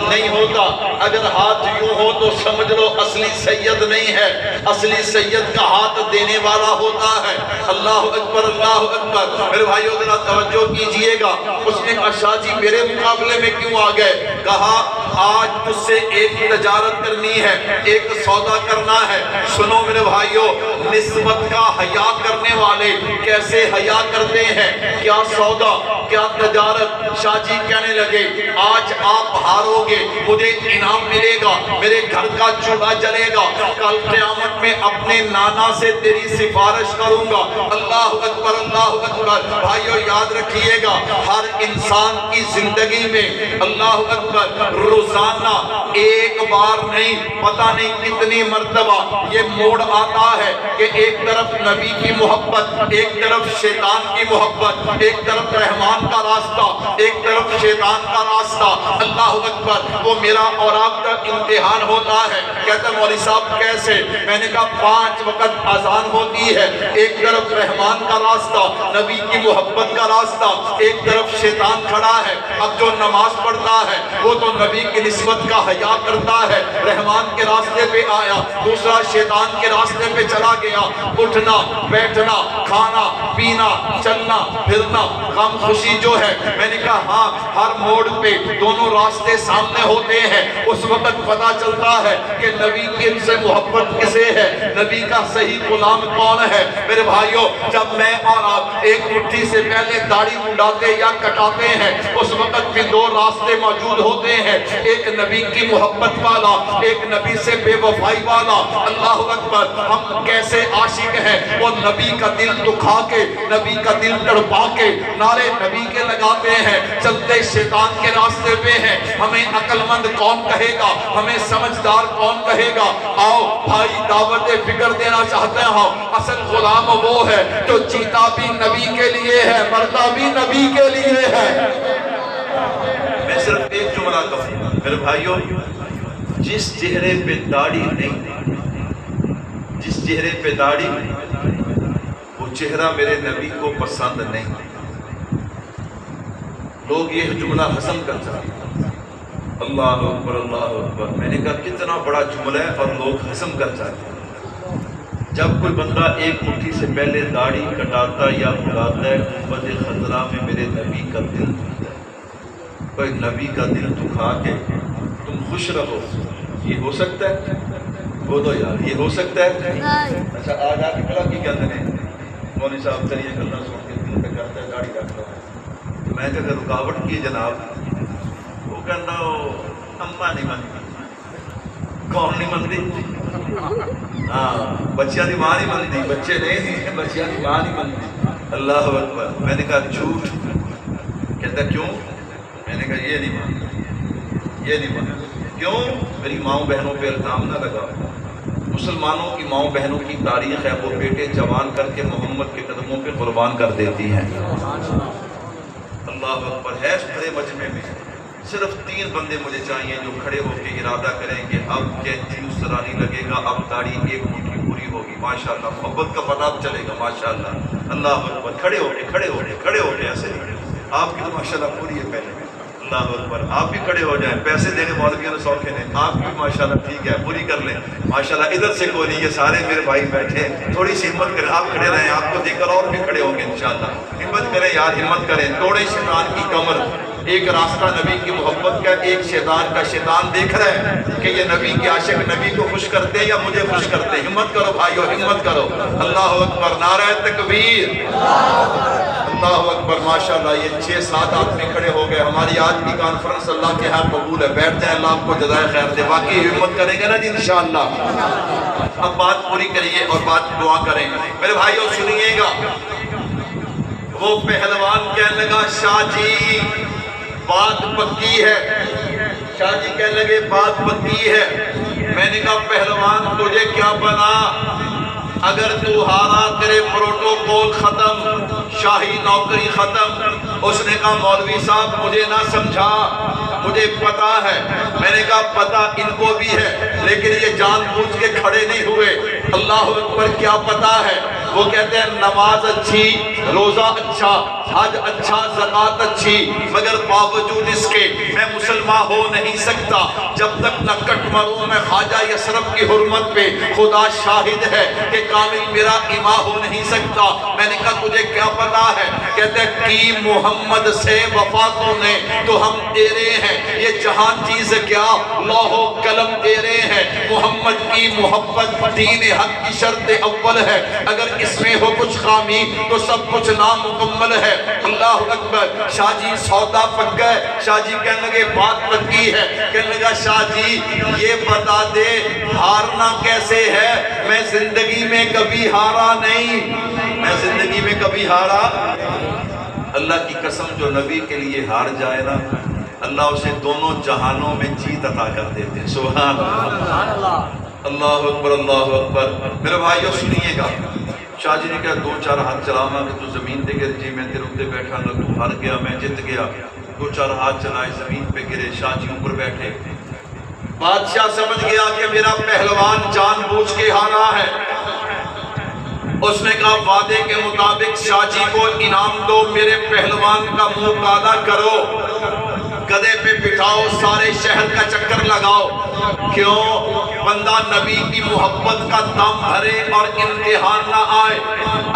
نہیں ہوتا۔ اگر ہاتھ یوں ہو تو سمجھ لو اصلی سید نہیں ہے، اصلی سید کا ہاتھ دینے والا ہوتا ہے۔ اللہ اکبر، اللہ اکبر۔ میرے بھائیو ذرا توجہ کیجئے گا، اس نے کہا شاہ جی میرے مقابلے میں کیوں آ گئے؟ کہا آج تجھ سے ایک تجارت کرنی ہے، ایک سودا کرنا ہے۔ سنو میرے بھائیو، نسبت کا حیا کرنے والے کیسے حیا کرتے ہیں؟ کیا سودا، کیا تجارت؟ شاہ جی کہنے لگے آج آپ ہارو گے، مجھے انعام ملے گا، میرے گھر کا چولہا جلے گا، کل قیامت میں اپنے نانا سے تیری سفارش کروں گا۔ اللہ اکبر، اللہ اکبر۔ بھائیو یاد رکھیے گا، ہر انسان کی زندگی میں اللہ اکبر روزانہ ایک بار نہیں پتہ نہیں کتنی مرتبہ یہ موڑ آتا ہے کہ ایک طرف نبی کی محبت، ایک طرف شیطان کی محبت، ایک طرف رحمان کا راستہ، ایک طرف شیطان کا راستہ۔ اللہ اکبر، وہ میرا اور آپ کا امتحان ہوتا ہے۔ کہتا ہے مولوی صاحب کیسے؟ میں نے کہا 5 وقت اذان ہوتی ہے، ایک طرف رحمان کا راستہ، نبی کی محبت کا راستہ، ایک طرف شیطان کھڑا ہے۔ اب جو نماز پڑھتا ہے وہ تو نبی کی نسبت کا حیا کرتا ہے، رحمان کے راستے پہ آیا، دوسرا شیطان کے راستے پہ چلا گیا۔ اٹھنا بیٹھنا کھانا پینا چلنا پھرنا غم خوشی جو ہے، میں نے کہا ہاں ہر موڑ پہ دونوں راستے سامنے ہوتے ہیں۔ اس وقت پتا چلتا ہے کہ نبی کی ان سے محبت کسے ہے، نبی کا صحیح غلام کون ہے۔ میرے بھائیوں، جب میں اور آپ ایک مٹھی سے پہلے داڑھی منڈاتے یا کٹاتے ہیں اس وقت بھی 2 راستے موجود ہوتے ہیں، ایک نبی کی محبت والا، ایک نبی سے بے وفائی والا۔ اللہ اکبر، ہم کیسے عاشق ہیں، وہ نبی کا دل دکھا کے نبی کا دل تڑپا کے نعرے نبی کے لگاتے ہیں، چلتے شیطان کے راستے پہ ہیں۔ ہمیں عقل مند کون کہے گا، ہمیں سمجھدار کون کہے گا؟ آؤ بھائی دعوت فکر دینا چاہتے ہوں، اصل غلام وہ ہے جو جیتا بھی نبی کے لیے ہے، مرتا بھی نبی کے لیے ہے۔ میں صرف ایک جملہ کہوں میرے بھائیوں، جس چہرے پہ داڑھی نہیں، جس چہرے پہ داڑھی وہ چہرہ میرے نبی کو پسند نہیں۔ لوگ یہ جملہ ہضم کر جاتے ہیں، اللہ اکبر اللہ اکبر۔ میں نے کہا کتنا بڑا جملہ ہے اور لوگ ہضم کر جاتے ہیں۔ جب کوئی بندہ ایک مٹھی سے پہلے داڑھی کٹاتا یا مڑاتا ہے، امت خضرا میں میرے نبی کا دل دکھتا ہے۔ کوئی نبی کا دل دکھا کے تم خوش رہو، یہ ہو سکتا ہے؟ بولو یار، یہ ہو سکتا ہے؟ اچھا آج آپ کلا کی کہتے ہیں مولوی صاحب چلیے گلا سن کے دل پہ کرتا ہے داڑھی رکھ لو۔ میں کہ اگر رکاوٹ کی جناب، وہ کہنا اماں نہیں منتی، کون نہیں منتی؟ ہاں بچیاں دی ماں نہیں منتی، بچے نہیں بچیاں دی ماں نہیں منتی۔ اللہ اکبر۔ میں نے کہا جھوٹ، کہتا کیوں؟ میں نے کہا یہ نہیں مانتا، یہ نہیں مانتا۔ کیوں؟ میری ماؤں بہنوں پہ الزام نہ لگا۔ مسلمانوں کی ماؤں بہنوں کی تاریخ ہے، وہ بیٹے جوان کر کے محمد کے قدموں پہ قربان کر دیتی ہیں۔ اللہ اکبر۔ ہے بڑے مجمع میں صرف 3 بندے مجھے چاہیے جو کھڑے ہو کے ارادہ کریں کہ اب کینچی اس طرح نہیں لگے گا، اب داڑھی ایک مٹھی پوری ہوگی، ماشاءاللہ محبت کا پتہ چلے گا ماشاءاللہ۔ اللہ اکبر۔ کھڑے ہو کے کھڑے ہو کے کھڑے ہو کے ایسے آپ کی تو ماشاءاللہ پوری ہے پہلے۔ اللہ اکبر۔ آپ بھی کھڑے ہو جائیں، پیسے دینے مولویوں نے سوکھے نے، آپ بھی ماشاءاللہ ٹھیک ہے پوری کر لیں ماشاءاللہ۔ ادھر سے کوئی نہیں، یہ سارے میرے بھائی بیٹھے، تھوڑی سی ہمت کریں، آپ کھڑے رہیں، آپ کو دیکھ کر اور بھی کھڑے ہوں گے انشاءاللہ۔ ہمت کریں یار، ہمت کریں، توڑے شیطان کی کمر۔ ایک راستہ نبی کی محبت کا، ایک شیطان کا۔ شیطان دیکھ رہا ہے کہ یہ نبی کے عاشق نبی کو خوش کرتے ہیں یا مجھے خوش کرتے ہیں۔ ہمت کرو بھائیو، ہمت کرو۔ اللہ اکبر، نعرہ تکبیر، اللہ اکبر۔ ماشاءاللہ یہ 6-7 آدمی کھڑے ہو گئے۔ ہماری آج کی کانفرنس اللہ کے ہاں قبول ہے، بیٹھ جائیں، اللہ آپ کو جزائے خیر دے۔ باقی ہمت کریں گے نا جی انشاءاللہ۔ اب بات پوری کریے اور بات دعا کریں۔ میرے بھائیو سنیے گا، وہ پہلوان کہنے لگا شاہ جی بات پکی ہے، شاہ جی کہنے لگے بات پکی ہے۔ میں نے کہا پہلوان تجھے کیا بنا، اگر تو ہارا تیرے پروٹوکول ختم، شاہی نوکری ختم۔ اس نے کہا مولوی صاحب مجھے نہ سمجھا، مجھے پتا ہے۔ میں نے کہا پتا ان کو بھی ہے، لیکن یہ جان بوجھ کے کھڑے نہیں ہوئے۔ اللہ اکبر۔ کیا پتا ہے؟ وہ کہتے ہیں نماز اچھی، روزہ اچھا، حج اچھا، زکوٰۃ اچھی، مگر باوجود اس کے میں مسلمان ہو نہیں سکتا جب تک نہ کٹ مروں میں خواجہ یسرف کی حرمت پہ۔ خدا شاہد ہے کہ کامل میرا امام ہو نہیں سکتا۔ میں نے کہا تجھے کیا پتا ہے؟ کہتے ہیں کی محمد سے وفا تو نے تو ہم تیرے ہیں، یہ جہاں چیز کیا لوح و قلم تیرے ہیں۔ محمد کی محبت دین حق کی شرط اول ہے، اگر اس میں ہو کچھ خامی تو سب کچھ نامکمل ہے۔ اللہ اکبر۔ شاہ جی سودا پک گئے۔ شاہ جی کہنے لگے بات پکی ہے۔ کہنے لگا شاہ جی یہ بتا دے ہارنا کیسے ہے، میں زندگی میں کبھی ہارا نہیں، میں زندگی میں کبھی ہارا۔ اللہ کی قسم جو نبی کے لیے ہار جائے نا، اللہ اسے دونوں جہانوں میں جیت عطا کر دیتے ہیں۔ سبحان اللہ، اللہ اکبر، اللہ اکبر۔ میرے بھائیو سنیے گا، شاہ جی نے کہا 2-4 ہاتھ چلاما کہ تو زمین پہ گر جی، میں تیرے اوپر بیٹھا نہ تو ہار گیا میں جت گیا۔ 2-4 ہاتھ چلائے، زمین پہ گرے، شاہ جی اوپر بیٹھے۔ بادشاہ سمجھ گیا کہ میرا پہلوان جان بوجھ کے ہارا ہے۔ اس نے کہا وعدے کے مطابق شاہ جی کو انعام دو، میرے پہلوان کا منہ کالا کرو، گدھے پہ بٹھاؤ، سارے شہر کا چکر لگاؤ۔ کیوں؟ بندہ نبی کی محبت کا دم بھرے اور امتحان نہ آئے۔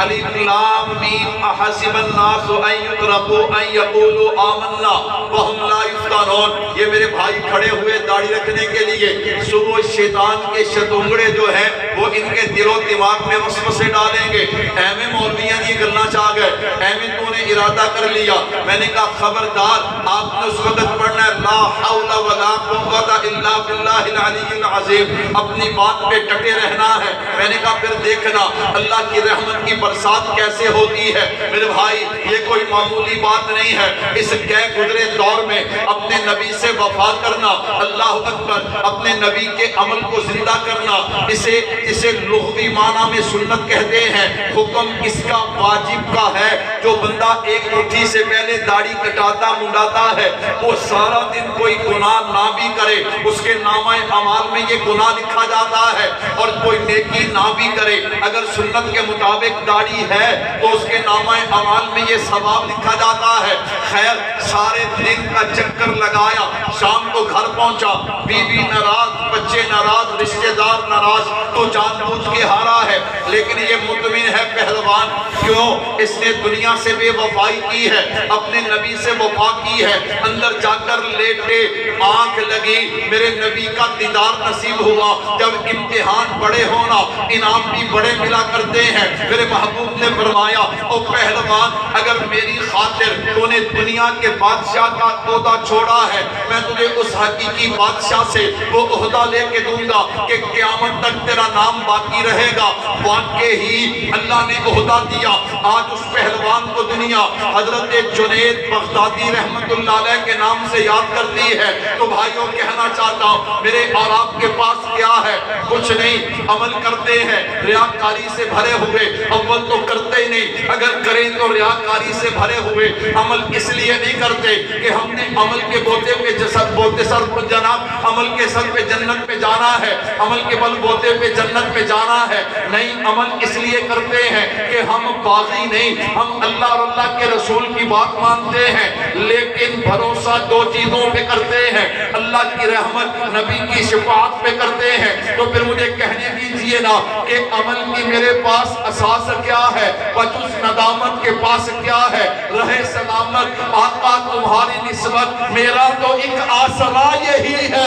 الف لام میم احسب الناس ان یترکوا ان یقولوا آمنا وهم لا یفتنون۔ یہ میرے بھائی کھڑے ہوئے داڑھی رکھنے کے لیے، صبح شیطان کے شتونگڑے جو ہیں وہ ان کے دل و دماغ میں وسوسے ڈالیں گے۔ ایویں مولویاں یہ گلنا چاہ گئے، ایویں تو نے ارادہ کر لیا۔ میں نے کہا خبردار، آپ نے اس وقت پڑھنا ہے لا حول ولا قوت الا باللہ العلی العظیم، اپنی بات پہ ڈٹے رہنا ہے۔ میں نے کہا پھر دیکھنا اللہ کی رحمت کی برسات کیسے ہوتی ہے۔ میرے بھائی یہ کوئی معمولی بات نہیں ہے، اس گئے گزرے دور میں اپنے نبی سے وفا کرنا، اللہ اکبر، اپنے نبی کے عمل کو زندہ کرنا، اسے لغوی معنی میں سنت کہتے ہیں۔ حکم اس کا واجب کا ہے، جو بندہ ایک مٹھی سے پہلے داڑھی کٹاتا منڈاتا ہے وہ سارا دن کوئی گناہ نہ بھی کرے اس کے نامہ اعمال میں یہ گناہ لکھا جاتا ہے، اور کوئی نیکی نہ بھی کرے اگر سنت کے مطابق داڑھی ہے تو اس کے نامہ اعمال میں یہ ثواب لکھا جاتا ہے۔ خیر سارے دن کا چکر لگایا، شام کو گھر پہنچا، بیوی ناراض، بچے ناراض، رشتہ دار ناراض، تو جان بوجھ کے ہارا ہے، لیکن یہ مطمئن ہے پہلوان۔ کیوں؟ اس نے دنیا سے بے وفائی کی ہے، اپنے نبی سے وفا کی ہے۔ اندر جا کر لیٹے، آنکھ لگی، میرے نبی کا دیدار نصیب ہوا۔ جب امتحان بڑے ہونا انعام بھی بڑے ملا کرتے ہیں۔ میرے محبوب نے فرمایا او پہلوان، اگر میری خاطر تو نے دنیا کے بادشاہ کا عہدہ چھوڑا ہے، میں تجھے اس حقیقی بادشاہ سے وہ عہدہ لے کے دوں گا کہ قیامت تک تیرا نام باقی رہے گا۔ واقعی ہی اللہ نے عہدہ دیا۔ آج اس پہلوان کو دنیا حضرت جنید بغدادی رحمت اللہ علیہ کے نام سے یاد کرتی ہے۔ تو بھائیوں کہنا چاہتا ہوں میرے اور آپ کے پاس کیا ہے؟ کچھ نہیں، عمل کرتے ہیں ریاکاری سے بھرے ہوئے، اول تو کرتے ہی نہیں، اگر کریں تو ریاکاری سے بھرے ہوئے۔ عمل اس لیے نہیں کرتے کہ ہم نے عمل کے بوتے پہ بوتے سر پر جناب عمل کے سر پہ جنت پہ جانا ہے، عمل کے بل بوتے پہ جنت پہ جانا ہے، نہیں، عمل اس لیے کرتے ہیں کہ ہم باغی نہیں، ہم اللہ اور اللہ کے رسول کی بات مانتے ہیں، لیکن بھروسہ دو چیزوں پہ کرتے ہیں، اللہ کی رحمت، نبی کی شفاعت پہ کرتے ہیں۔ تو پھر مجھے کہنے دیجئے نا کہ عمل کی میرے پاس اساس کیا ہے، بچس ندامت کے پاس کیا ہے، رہے سلامت آقا تمہاری نسبت، میرا تو ایک آسرا یہی ہے۔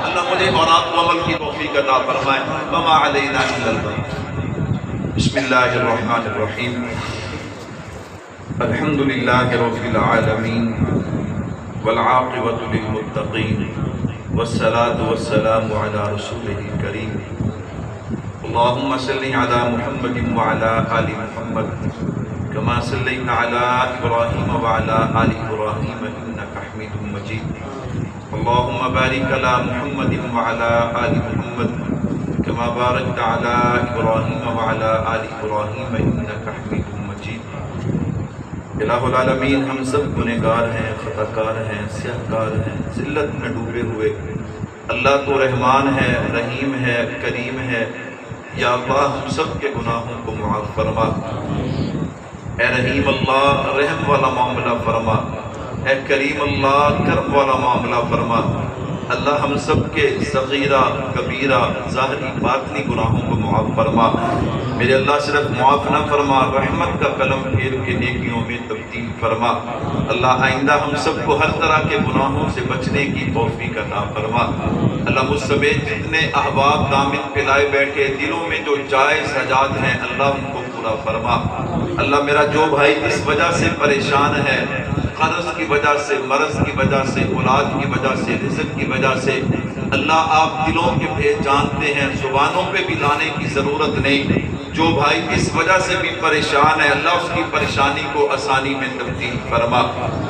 اللہ مجھے اور آپ کو عمل کی توفیق عطا فرمائے۔ وما علینا الا البلاغ۔ بسم اللہ الرحمن الرحیم، الحمد للہ رب العالمین والعاقبۃ للمتقین والصلاة والسلام علی رسولہ الکریم، اللہم صلی علی محمد وعلی آل محمد کما صلیت علی ابراہیم وعلی آل ابراہیم انک حمید مجید، اللہم بارک علی محمد وعلی آل محمد کما بارکت علی ابراہیم وعلی آل ابراہیم انک حمید مجید۔ الہ العالمین، ہم سب گنہگار ہیں، خطاکار ہیں، سیاہکار ہیں، ذلت میں ڈوبے ہوئے۔ اللہ تو رحمان ہے، رحیم ہے، کریم ہے، یا اللہ ہم سب کے گناہوں کو معاف فرما۔ اے رحیم اللہ رحم والا معاملہ فرما، اے کریم اللہ کرم والا معاملہ فرما۔ اللہ ہم سب کے صغیرہ کبیرہ ظاہری باطنی گناہوں کو معاف فرما۔ میرے اللہ صرف معاف نہ فرما، رحمت کا قلم پھیر کے نیکیوں میں تبدیل فرما۔ اللہ آئندہ ہم سب کو ہر طرح کے گناہوں سے بچنے کی توفیق عطا فرما۔ اللہ مجھ سمیت جتنے احباب دامن پہ لائے بیٹھے دلوں میں جو جائز حاجات ہیں اللہ ان کو پورا فرما۔ اللہ میرا جو بھائی اس وجہ سے پریشان ہے، قرض کی وجہ سے، مرض کی وجہ سے، اولاد کی وجہ سے، رزق کی وجہ سے، اللہ آپ دلوں کے بھید جانتے ہیں، زبانوں پہ بھی لانے کی ضرورت نہیں، جو بھائی اس وجہ سے بھی پریشان ہے اللہ اس کی پریشانی کو آسانی میں تبدیل فرما۔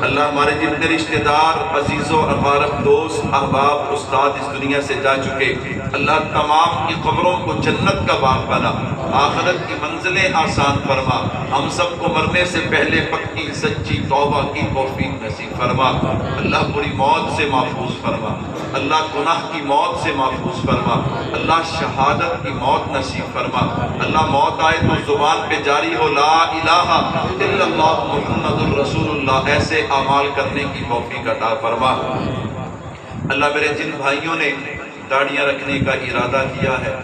اللہ ہمارے جتنے رشتہ دار عزیز و اقارب دوست احباب استاد اس دنیا سے جا چکے اللہ تمام کی قبروں کو جنت کا باغ بنا، آخرت کی منزلیں آسان فرما، ہم سب کو مرنے سے پہلے پکی سچی توبہ کی توفیق نصیب فرما۔ اللہ بری موت سے محفوظ فرما، اللہ گناہ کی موت سے محفوظ فرما، اللہ شہادت کی موت نصیب فرما۔ اللہ موت آئے تو زبان پہ جاری ہو لا الہ الا اللہ محمد الرسول اللہ، ایسے اعمال کرنے کی توفیق عطا فرما۔ اللہ میرے جن بھائیوں نے داڑیاں رکھنے کا ارادہ کیا ہے،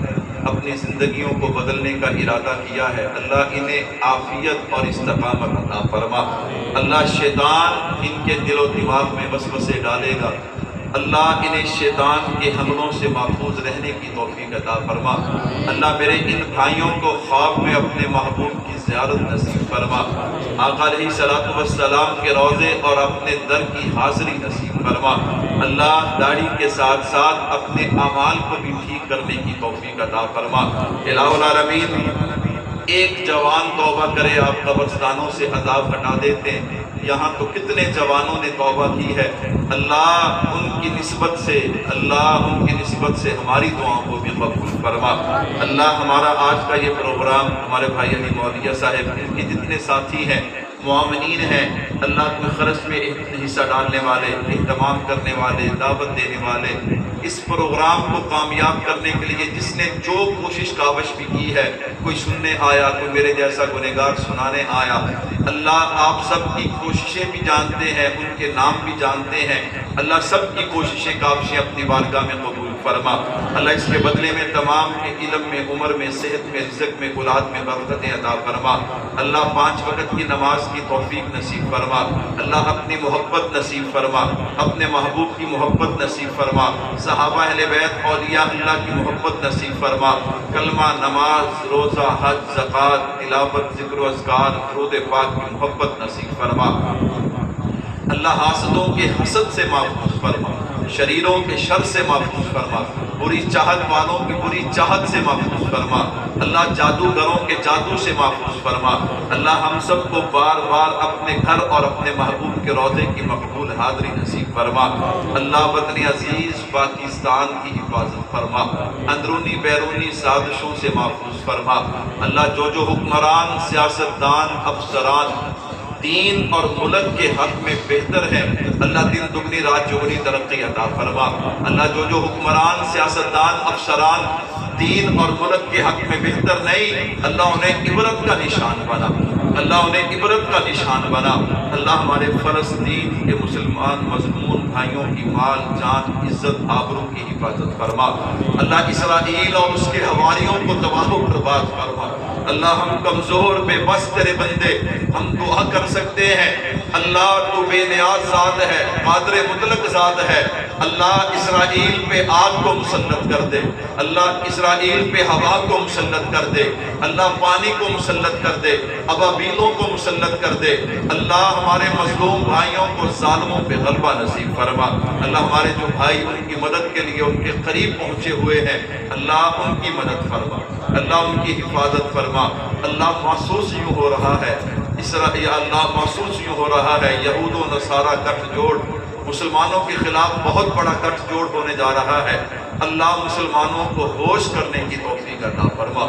اپنی زندگیوں کو بدلنے کا ارادہ کیا ہے، اللہ انہیں عافیت اور استقامت عطا فرما۔ اللہ شیطان ان کے دل و دماغ میں وسوسے ڈالے گا، اللہ انہیں شیطان کے حملوں سے محفوظ رہنے کی توفیق عطا فرما۔ اللہ میرے ان بھائیوں کو خواب میں اپنے محبوب کی زیارت نصیب فرما، آقا علیہ الصلوۃ والسلام کے روضے اور اپنے در کی حاضری نصیب فرما۔ اللہ داڑھی کے ساتھ ساتھ اپنے اعمال کو بھی ٹھیک کرنے کی توفیق عطا فرما۔ الہ العالمین ایک جوان توبہ کرے آپ قبرستانوں سے عذاب ہٹا دیتے ہیں، یہاں تو کتنے جوانوں نے توبہ کی ہے، اللہ ان کی نسبت سے ہماری دعاؤں کو بھی قبول فرما۔ اللہ ہمارا آج کا یہ پروگرام ہمارے بھائی علی مودیہ صاحب ان کے جتنے ساتھی ہیں معاونین ہیں، اللہ اپنے خرچ میں حصہ ڈالنے والے، اہتمام کرنے والے، دعوت دینے والے، اس پروگرام کو کامیاب کرنے کے لیے جس نے جو کوشش کاوش بھی کی ہے، کوئی سننے آیا، کوئی میرے جیسا گنہگار سنانے آیا، اللہ آپ سب کی کوششیں بھی جانتے ہیں، ان کے نام بھی جانتے ہیں، اللہ سب کی کوششیں کاوشیں اپنی بارگاہ میں قبول فرما۔ اللہ اس کے بدلے میں تمام کے علم میں، عمر میں، صحت میں، رزق میں، اولاد میں برکتیں عطا فرما۔ اللہ 5 وقت کی نماز کی توفیق نصیب فرما، اللہ اپنی محبت نصیب فرما، اپنے محبوب کی محبت نصیب فرما، صحابہ اہل بیت اولیاء اللہ کی محبت نصیب فرما، کلمہ، نماز، روزہ، حج، زکوٰۃ، تلاوت، ذکر و اذکار، درود پاک کی محبت نصیب فرما۔ اللہ حاسدوں کے حسد سے محفوظ فرما، شریروں کے شر سے محفوظ فرما، بری چاہت والوں کی بری چاہت سے محفوظ فرما، اللہ جادوگروں کے جادو سے محفوظ فرما۔ اللہ ہم سب کو بار بار اپنے گھر اور اپنے محبوب کے روضے کی مقبول حاضری نصیب فرما۔ اللہ وطن عزیز پاکستان کی حفاظت فرما، اندرونی بیرونی سازشوں سے محفوظ فرما۔ اللہ جو حکمران، سیاستدان، افسران دین اور ملک کے حق میں بہتر ہے، اللہ دن دگنی رات چگنی ترقی عطا فرما۔ اللہ جو حکمران، سیاستدان، افسران دین اور ملک کے حق میں بہتر نہیں، اللہ انہیں عبرت کا نشان بنا، اللہ انہیں عبرت کا نشان بنا۔ اللہ ہمارے فلسطین کے مسلمان مظلوم بھائیوں کی مال، جان، عزت، آبرو کی حفاظت فرما۔ اللہ اسرائیل اور اس کے حواریوں کو تباہ و برباد فرما۔ اللہ ہم کمزور بے بس تیرے بندے، ہم دعا کر سکتے ہیں، اللہ تو بے نیاز ذات ہے، قادر مطلق ذات ہے۔ اللہ اسرائیل پہ آگ کو مسلط کر دے، اللہ اسرائیل پہ ہوا کو مسلط کر دے، اللہ پانی کو مسلط کر دے، ابابیلوں کو مسلط کر دے۔ اللہ ہمارے مظلوم بھائیوں کو ظالموں پہ غلبہ نصیب فرما۔ اللہ ہمارے جو بھائی ان کی مدد کے لیے ان کے قریب پہنچے ہوئے ہیں، اللہ ان کی مدد فرما، اللہ ان کی حفاظت فرما۔ اللہ محسوس یوں ہو رہا ہے اللہ محسوس یوں ہو رہا ہے یہود و نصارہ گٹھ جوڑ مسلمانوں کے خلاف بہت بڑا گٹھ جوڑ ہونے جا رہا ہے۔ اللہ مسلمانوں کو ہوش کرنے کی توفیق عطا فرما،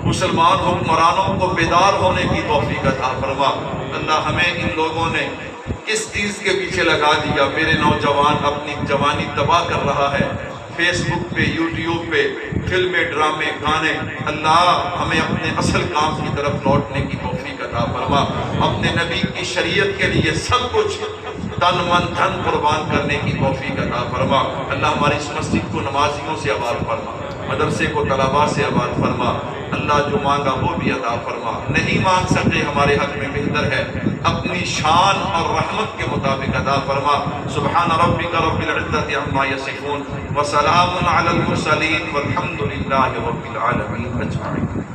مسلمان حکمرانوں کو بیدار ہونے کی توفیق عطا فرما۔ اللہ ہمیں ان لوگوں نے کس چیز کے پیچھے لگا دیا، میرے نوجوان اپنی جوانی تباہ کر رہا ہے، فیس بک پہ، یوٹیوب پہ فلمیں، ڈرامے، گانے۔ اللہ ہمیں اپنے اصل کام کی طرف لوٹنے کی توفیق عطا فرما، اپنے نبی کی شریعت کے لیے سب کچھ تن من دھن قربان کرنے کی توفیق عطا فرما۔ اللہ ہماری اس مسجد کو نمازیوں سے آباد فرما، مدرسے کو طلباء سے آباد فرما۔ اللہ جو مانگا وہ بھی عطا فرما، نہیں مانگ سکتے ہمارے حق میں بہتر ہے، اپنی شان اور رحمت کے مطابق عطا فرما۔ سبحان ربک رب العزت عما یصفون وسلام علی المرسلین والحمد للہ رب العالمین اجمعین۔